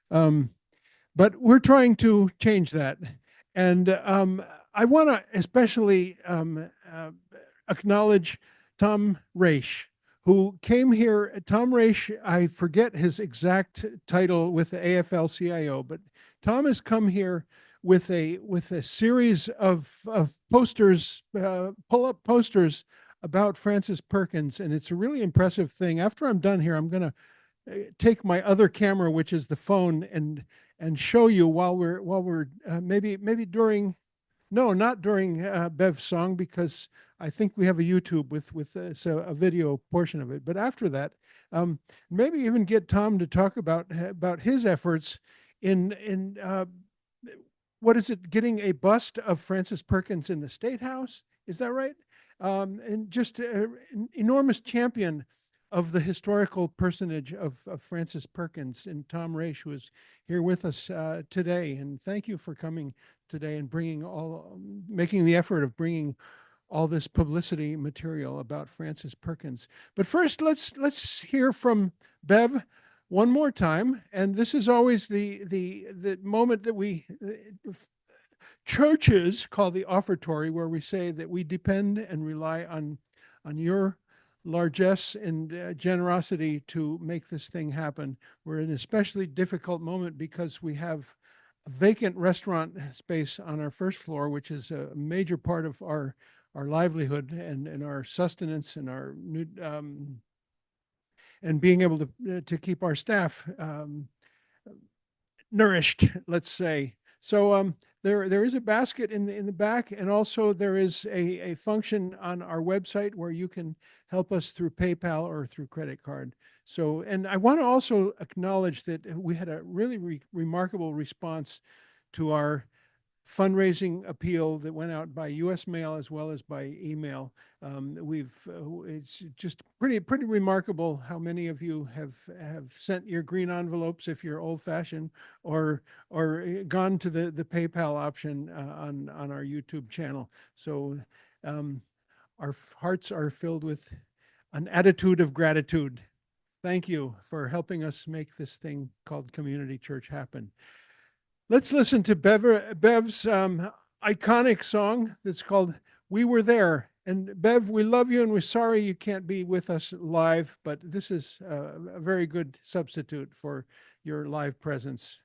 But we're trying to change that. And I want to especially acknowledge Tom Raish, who came here. Tom Raish, I forget his exact title with the AFL-CIO, but Tom has come here with a series of posters, pull-up posters about Frances Perkins, and it's a really impressive thing. After I'm done here, I'm going to take my other camera, which is the phone, and show you while we're maybe during. No, not during Bev's song, because I think we have a YouTube with a video portion of it. But after that, maybe even get Tom to talk about his efforts in what is it, getting a bust of Frances Perkins in the State House? Is that right? And just an enormous champion of the historical personage of Frances Perkins, and Tom Raish, who is here with us today. And thank you for coming today and making the effort of bringing all this publicity material about Frances Perkins. But first, let's hear from Bev one more time. And this is always the moment that churches call the offertory, where we say that we depend and rely on your largesse and generosity to make this thing happen. We're in an especially difficult moment because we have a vacant restaurant space on our first floor, which is a major part of our livelihood and our sustenance and our and being able to keep our staff nourished, let's say. So there is a basket in the back, and also there is a function on our website where you can help us through PayPal or through credit card. So, and I want to also acknowledge that we had a really remarkable response to our fundraising appeal that went out by U.S. mail as well as by email. It's just pretty remarkable how many of you have sent your green envelopes if you're old-fashioned, or gone to the PayPal option on our YouTube channel. So our hearts are filled with an attitude of gratitude. Thank you for helping us make this thing called Community Church happen. Let's listen to Bev's iconic song that's called We Were There. And Bev, we love you and we're sorry you can't be with us live, but this is a very good substitute for your live presence.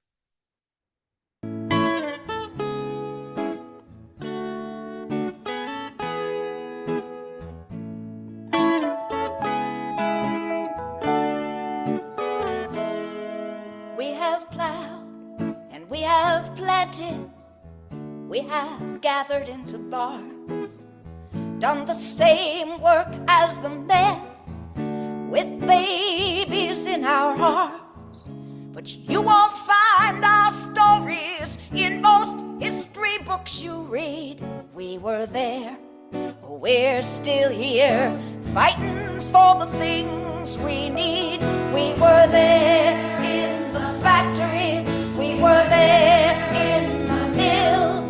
We have plowed and we have planted, we have gathered into barns, done the same work as the men, with babies in our arms. But you won't find our stories in most history books you read. We were there, we're still here, fighting for the things we need. We were there in the factories, we were there in the mills,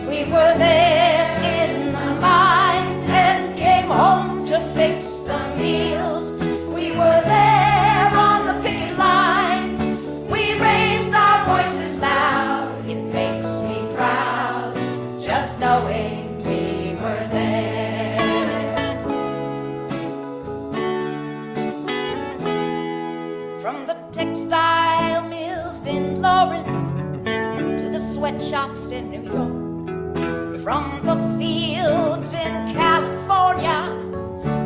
we were there in the mines, and came home to fix the meals. We were there on the picket line, we raised our voices loud. It makes me proud just knowing we were there. From the textile mills in Lawrence to the sweatshops in New York, from the fields in California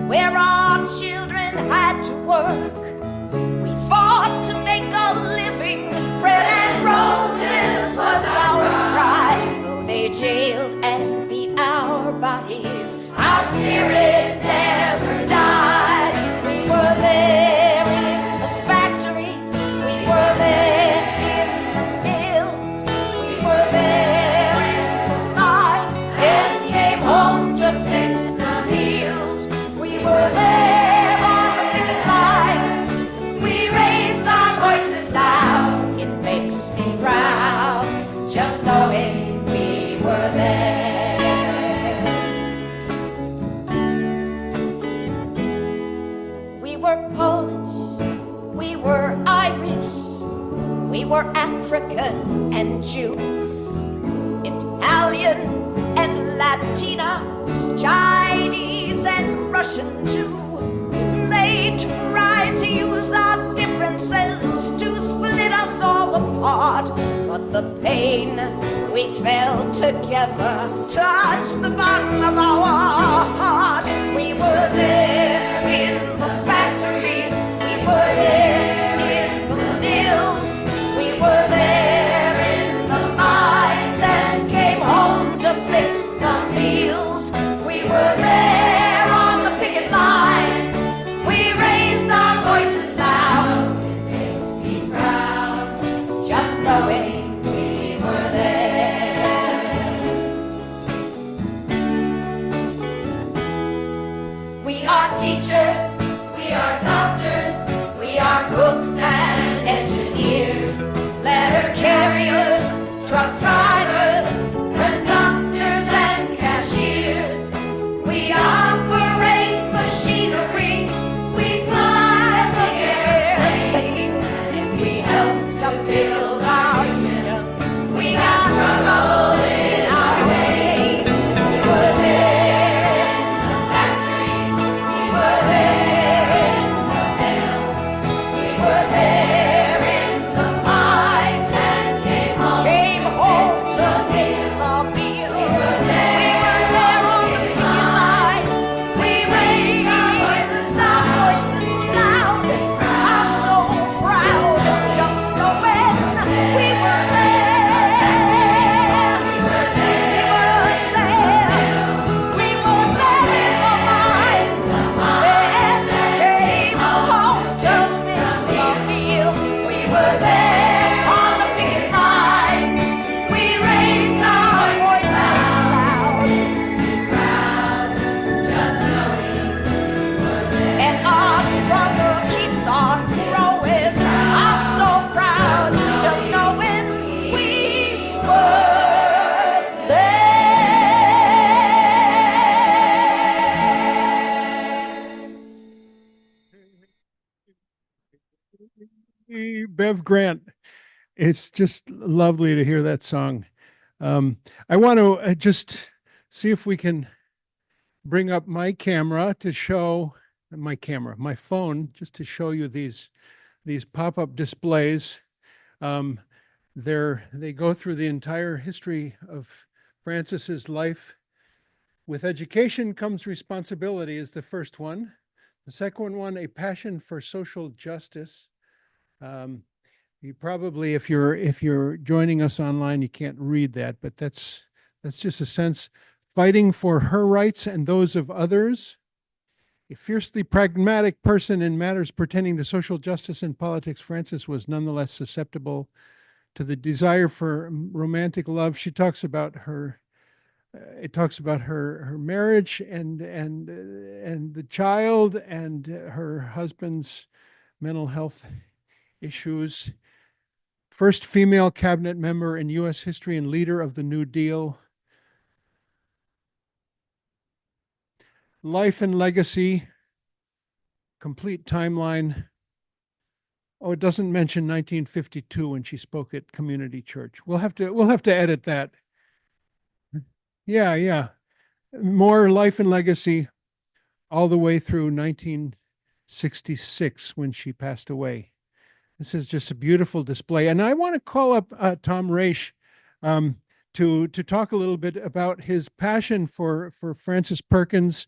where our children had to work. We fought to make a living. Bread and roses was our pride. Though they jailed and beat our bodies, our spirit never died. We were there in the factory. We were there in the mills. We were there in the mines and came home to fix the meals. We were there on the picket line. We raised our voices loud. It makes me proud just knowing we were there. We were Polish, we were Irish, we were African and Jew, Italian and Latina, Chinese and Russian too. They tried to use our differences to split us all apart, but the pain we felt together touched the bottom of our heart. We were there in the factories, we were there in the mills, we were there in the mines and came home to fix the meals. We were there on the picket line. We raised our voices loud. It makes me proud just knowing we were there. We are teachers, we are doctors, we are cooks and engineers, letter carriers, truck drivers, conductors and cashiers. We operate machinery, we fly the airplanes, and we help to build our unions. We got struggle in our veins. We were there in the factories, we were there in the mills, we were there in the mines and came home to fix the meals. We were there on the picket line. We raised our voices loud. I'm so proud just knowing we were there. We were there. We were there in the mines. Yes, came home to fix the meals. We were there on the picket line. We raised our voices loud. Proud just knowing we were there. And our struggle keeps on growing. I'm so proud just knowing we were there. Bev Grant. It's just lovely to hear that song. I want to just see if we can bring up my camera to show my phone, just to show you these pop-up displays. They go through the entire history of Frances's life. With education comes responsibility is the first one. The second one, a passion for social justice. You probably, if you're joining us online, you can't read that, but that's just a sense. Fighting for her rights and those of others. A fiercely pragmatic person in matters pertaining to social justice and politics, Frances was nonetheless susceptible to the desire for romantic love. She talks about her. It talks about her marriage and the child and her husband's mental health issues. First female cabinet member in U.S. history and leader of the New Deal. Life and legacy, complete timeline. Oh, it doesn't mention 1952 when she spoke at Community Church. We'll have to edit that. Yeah. More life and legacy all the way through 1966 when she passed away. This is just a beautiful display. And I want to call up Tom Raish to talk a little bit about his passion for Frances Perkins,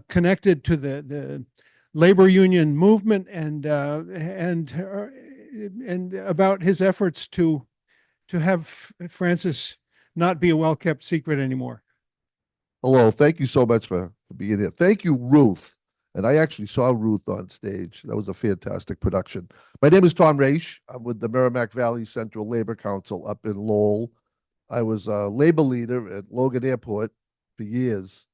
connected to the labor union movement, and about his efforts to have Frances not be a well-kept secret anymore. Hello, thank you so much for being here. Thank you, Ruth. And I actually saw Ruth on stage. That was a fantastic production. My name is Tom Raish. I'm with the Merrimack Valley Central Labor Council up in Lowell. I was a labor leader at Logan Airport for years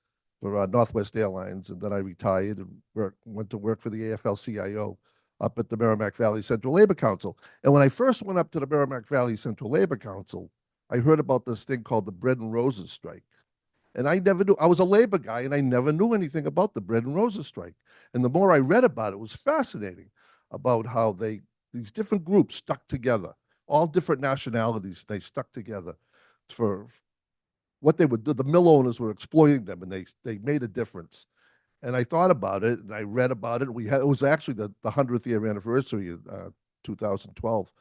for Northwest Airlines, and then I retired and went to work for the AFL-CIO up at the Merrimack Valley Central Labor Council. And when I first went up to the Merrimack Valley Central Labor Council, I heard about this thing called the Bread and Roses strike. And I never knew, I was a labor guy and I never knew anything about the Bread and Roses strike. And the more I read about it, it was fascinating about how these different groups stuck together, all different nationalities, they stuck together for what they would do. The mill owners were exploiting them, and they made a difference. And I thought about it and I read about it. It was actually the 100th year anniversary in 2012.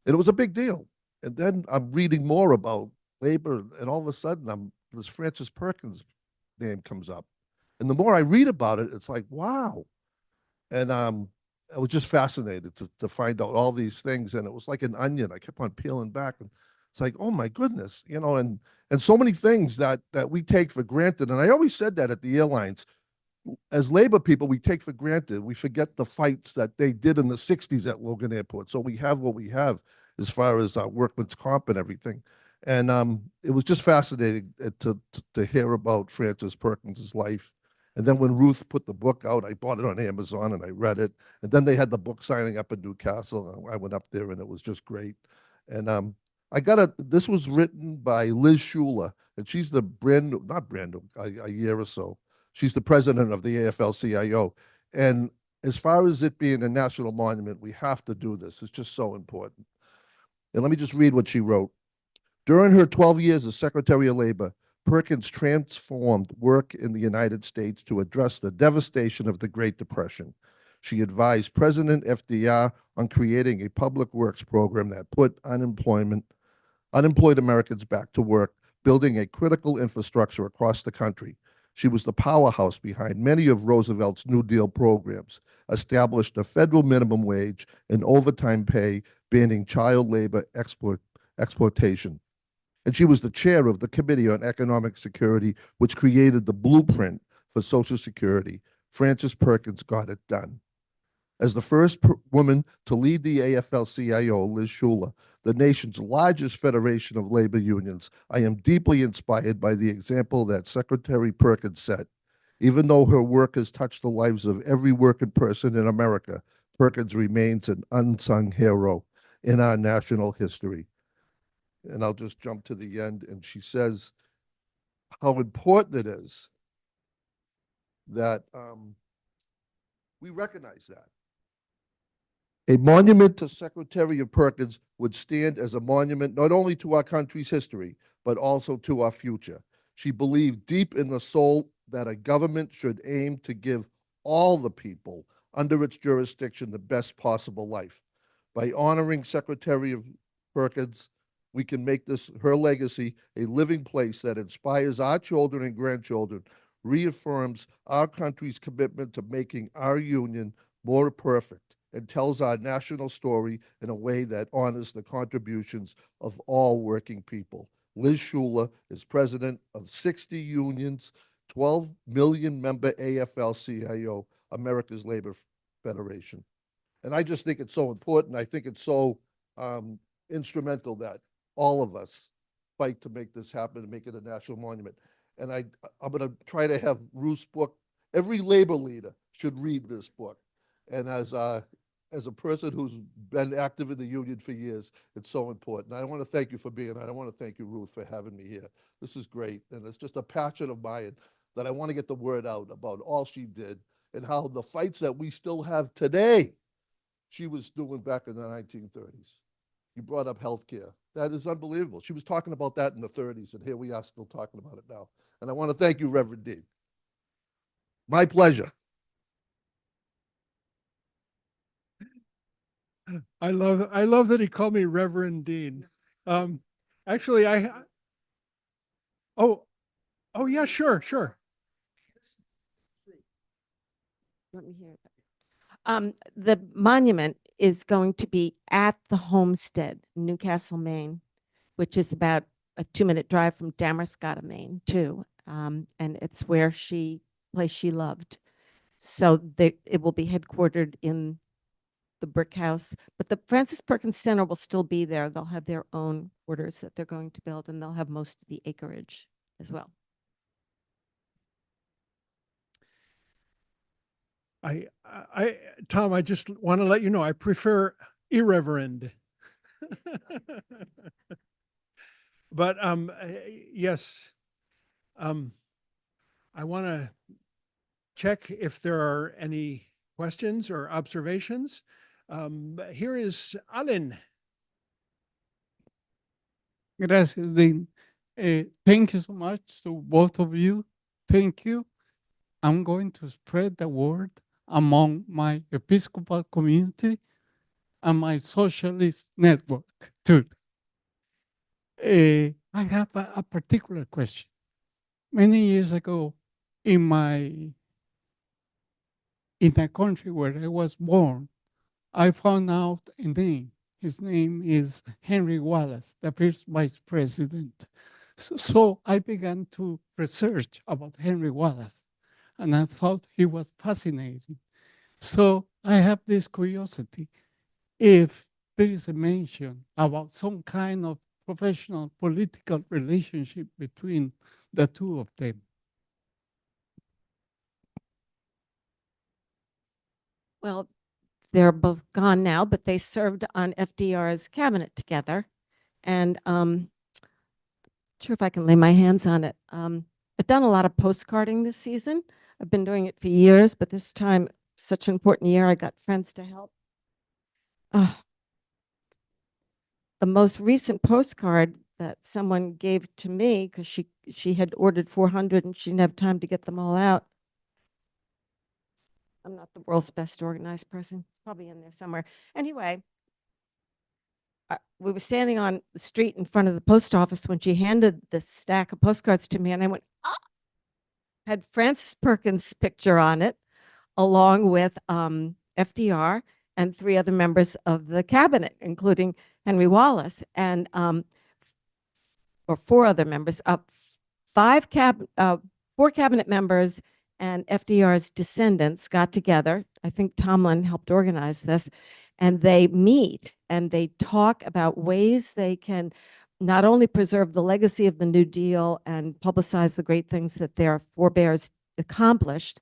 And it was a big deal. And then I'm reading more about labor, and all of a sudden this Frances Perkins name comes up. And the more I read about it, it's like, wow. And I was just fascinated to find out all these things. And it was like an onion. I kept on peeling back, and it's like, oh my goodness, you know, and so many things that we take for granted. And I always said that at the airlines, as labor people, we take for granted. We forget the fights that they did in the 60s at Logan Airport. So we have what we have as far as workman's comp and everything. And it was just fascinating to hear about Frances Perkins' life. And then when Ruth put the book out, I bought it on Amazon and I read it. And then they had the book signing up in Newcastle. I went up there and it was just great. And this was written by Liz Schuler, and she's the a year or so. She's the president of the AFL-CIO. And as far as it being a national monument, we have to do this. It's just so important. And let me just read what she wrote. During her 12 years as Secretary of Labor, Perkins transformed work in the United States to address the devastation of the Great Depression. She advised President FDR on creating a public works program that put unemployed Americans back to work, building a critical infrastructure across the country. She was the powerhouse behind many of Roosevelt's New Deal programs, established a federal minimum wage and overtime pay, banning child labor exploitation. And she was the chair of the Committee on Economic Security, which created the blueprint for Social Security. Frances Perkins got it done. As the first woman to lead the AFL-CIO, Liz Schuler, the nation's largest federation of labor unions, I am deeply inspired by the example that Secretary Perkins set. Even though her work has touched the lives of every working person in America, Perkins remains an unsung hero in our national history. And I'll just jump to the end. And she says how important it is that we recognize that. A monument to Secretary of Perkins would stand as a monument not only to our country's history, but also to our future. She believed deep in the soul that a government should aim to give all the people under its jurisdiction the best possible life. By honoring Secretary of Perkins, we can make her legacy a living place that inspires our children and grandchildren, reaffirms our country's commitment to making our union more perfect, and tells our national story in a way that honors the contributions of all working people. Liz Schuler is president of 60 unions, 12 million member AFL-CIO, America's Labor Federation. And I just think it's so important. I think it's so instrumental that all of us fight to make this happen and make it a national monument. And I'm going to try to have Ruth's book. Every labor leader should read this book. And as a person who's been active in the union for years, it's so important. I want to thank you for being here. I want to thank you, Ruth, for having me here. This is great. And it's just a passion of mine that I want to get the word out about all she did and how the fights that we still have today, she was doing back in the 1930s. You brought up healthcare. That is unbelievable. She was talking about that in the 30s, and here we are still talking about it now. And I want to thank you, Reverend Dean. My pleasure. I love that he called me Reverend Dean. Actually, Oh, oh, yeah, sure, sure. Let me hear that. The monument is going to be at the homestead, Newcastle, Maine, which is about a 2-minute drive from Damascotta, Maine, too. And it's where place she loved. So it will be headquartered in the brick house, but the Frances Perkins Center will still be there. They'll have their own quarters that they're going to build, and they'll have most of the acreage as well. Tom, I just want to let you know, I prefer irreverend. But yes, I want to check if there are any questions or observations. Here is Alin. Gracias, Dean. Thank you so much to both of you. Thank you. I'm going to spread the word among my Episcopal community and my socialist network too. I have a particular question. Many years ago, in the country where I was born, I found out a name. His name is Henry Wallace, the first vice president. So I began to research about Henry Wallace, and I thought he was fascinating. So I have this curiosity. If there is a mention about some kind of professional political relationship between the two of them. Well, they're both gone now, but they served on FDR's cabinet together. And sure if I can lay my hands on it. I've done a lot of postcarding this season. I've been doing it for years, but this time, such an important year, I got friends to help. The most recent postcard that someone gave to me, because she had ordered 400 and she didn't have time to get them all out. I'm not the world's best organized person. It's probably in there somewhere. Anyway, we were standing on the street in front of the post office when she handed this stack of postcards to me, and I went, ah! Had Frances Perkins' picture on it, along with FDR and 3 other members of the cabinet, including Henry Wallace, and or 4 other members, 4 cabinet members and FDR's descendants got together. I think Tomlin helped organize this, and they meet and they talk about ways they can not only preserve the legacy of the New Deal and publicize the great things that their forebears accomplished,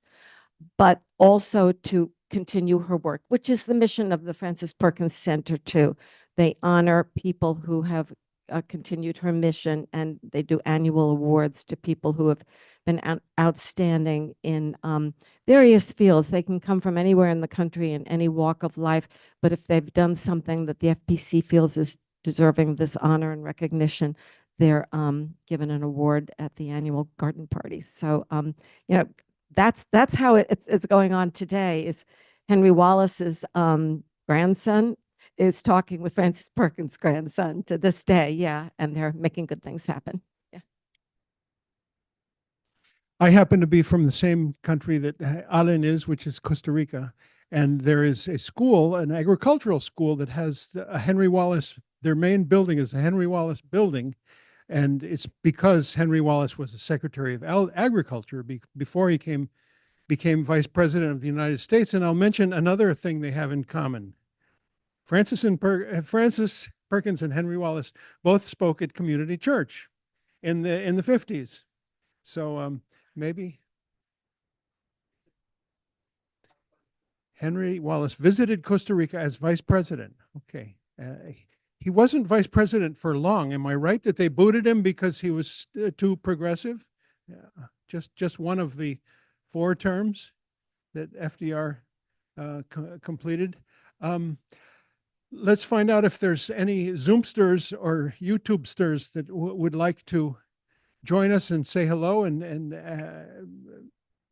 but also to continue her work, which is the mission of the Frances Perkins Center too. They honor people who have continued her mission, and they do annual awards to people who have been outstanding in various fields. They can come from anywhere in the country in any walk of life, but if they've done something that the FPC feels is deserving of this honor and recognition, they're given an award at the annual garden parties. So, you know, that's how it's going on today. Is Henry Wallace's grandson is talking with Frances Perkins' grandson to this day. Yeah, and they're making good things happen. Yeah. I happen to be from the same country that Alin is, which is Costa Rica. And there is a school, an agricultural school that has a Henry Wallace, their main building is a Henry Wallace building. And it's because Henry Wallace was the Secretary of Agriculture before he became Vice President of the United States. And I'll mention another thing they have in common. Frances Perkins and Henry Wallace both spoke at Community Church in the 50s. So maybe Henry Wallace visited Costa Rica as vice president. Okay. He wasn't vice president for long. Am I right that they booted him because he was too progressive? Just one of the 4 terms that FDR completed. Let's find out if there's any Zoomsters or YouTubesters that would like to join us and say hello and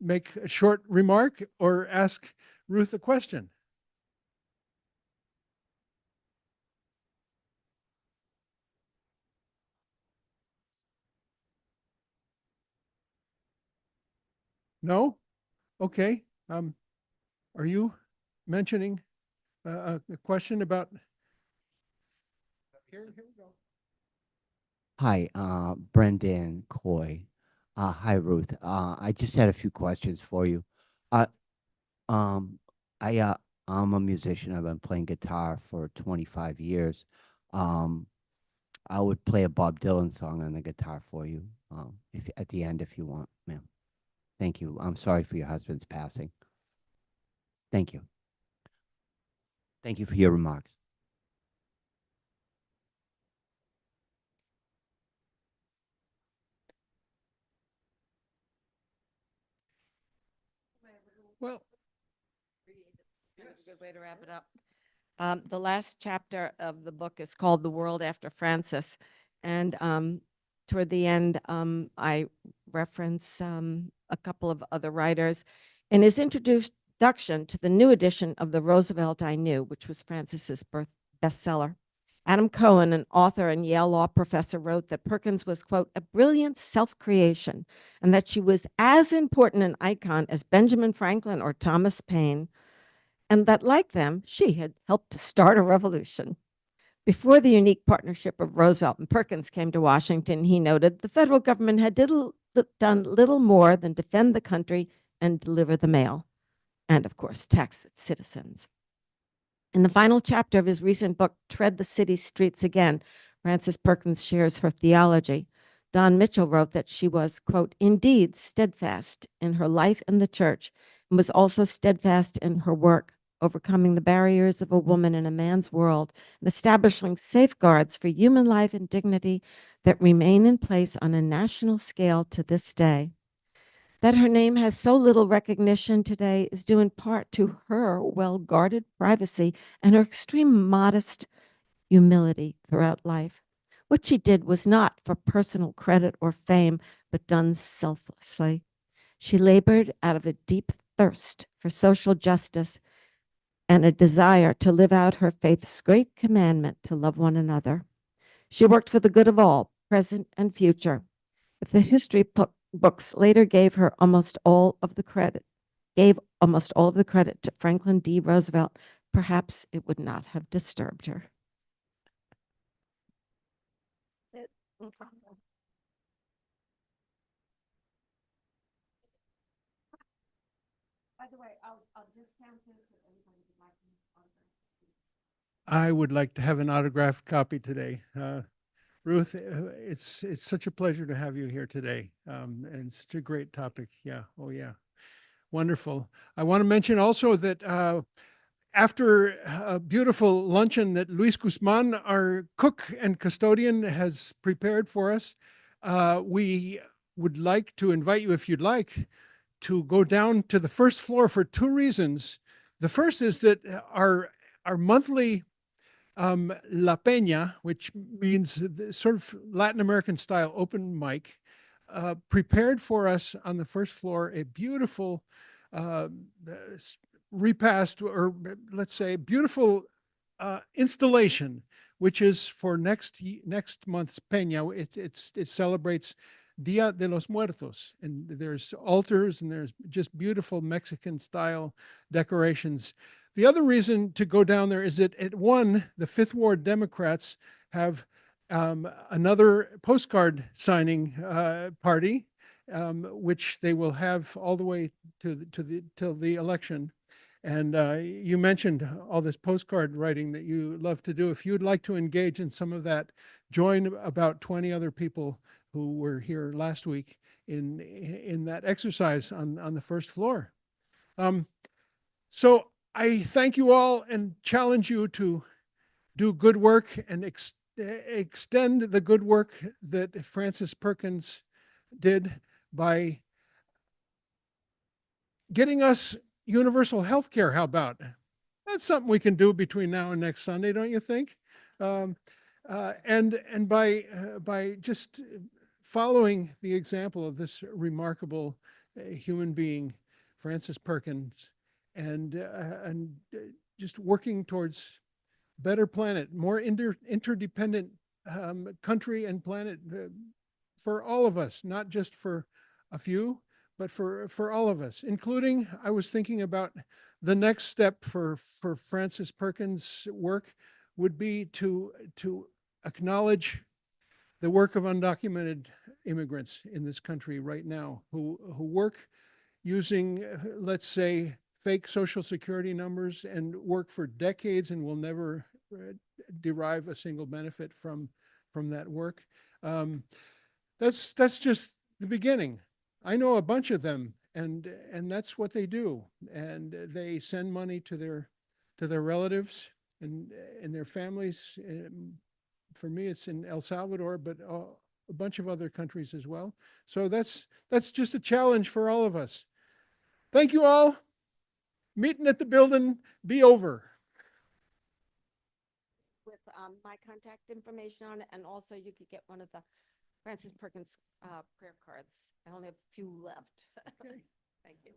make a short remark or ask Ruth a question. No? Okay. Are you mentioning a question about? Here we go. Hi, Brendan Coy. Hi, Ruth. I just had a few questions for you. Uh, um, I'm a musician. I've been playing guitar for 25 years. Um, I would play a Bob Dylan song on the guitar for you, if at the end, if you want, ma'am. Thank you. I'm sorry for your husband's passing. Thank you. Thank you for your remarks. Well, Good way to wrap it up. The last chapter of the book is called The World After Frances. And toward the end, I reference a couple of other writers. In his introduction to the new edition of The Roosevelt I Knew, which was Frances's bestseller, Adam Cohen, an author and Yale law professor, wrote that Perkins was, quote, a brilliant self-creation, and that she was as important an icon as Benjamin Franklin or Thomas Paine, and that, like them, she had helped to start a revolution. Before the unique partnership of Roosevelt and Perkins came to Washington, he noted the federal government had done little more than defend the country and deliver the mail, and of course, tax its citizens. In the final chapter of his recent book, Tread the City's Streets Again, Frances Perkins shares her theology. Don Mitchell wrote that she was, quote, indeed steadfast in her life in the church, and was also steadfast in her work, overcoming the barriers of a woman in a man's world and establishing safeguards for human life and dignity that remain in place on a national scale to this day. That her name has so little recognition today is due in part to her well-guarded privacy and her extreme modest humility throughout life. What she did was not for personal credit or fame, but done selflessly. She labored out of a deep thirst for social justice and a desire to live out her faith's great commandment to love one another. She worked for the good of all, present and future. If the history books later gave almost all of the credit to Franklin D. Roosevelt, perhaps it would not have disturbed her. By the way, I'll discount this if anybody would like to autograph. I would like to have an autographed copy today. Ruth, it's such a pleasure to have you here today, and such a great topic. Yeah. Oh, yeah. Wonderful. I want to mention also that after a beautiful luncheon that Luis Guzman, our cook and custodian, has prepared for us, we would like to invite you, if you'd like, to go down to the first floor for two reasons. The first is that our monthly La Peña, which means sort of Latin American style open mic, prepared for us on the first floor a beautiful repast, or let's say beautiful installation, which is for next month's Peña. It celebrates Dia de los Muertos, and there's altars and there's just beautiful Mexican style decorations. The other reason to go down there is that at the Fifth Ward Democrats have another postcard signing party, which they will have all the way till the election. And you mentioned all this postcard writing that you love to do. If you'd like to engage in some of that, join about 20 other people who were here last week in that exercise on the first floor. So I thank you all and challenge you to do good work and extend the good work that Frances Perkins did by getting us universal health care. How about? That's something we can do between now and next Sunday, don't you think? And by just following the example of this remarkable human being, Frances Perkins, and just working towards better planet, more interdependent country and planet for all of us, not just for a few, but for all of us, including, I was thinking about the next step for Frances Perkins' work would be to acknowledge the work of undocumented immigrants in this country right now who work using, let's say, fake social security numbers and work for decades and will never derive a single benefit from that work. That's just the beginning. I know a bunch of them, and that's what they do. And they send money to their relatives and their families. For me, it's in El Salvador, but a bunch of other countries as well. So that's just a challenge for all of us. Thank you all. Meeting at the building be over. With my contact information on it, and also you could get one of the Frances Perkins prayer cards. I only have a few left. Thank you.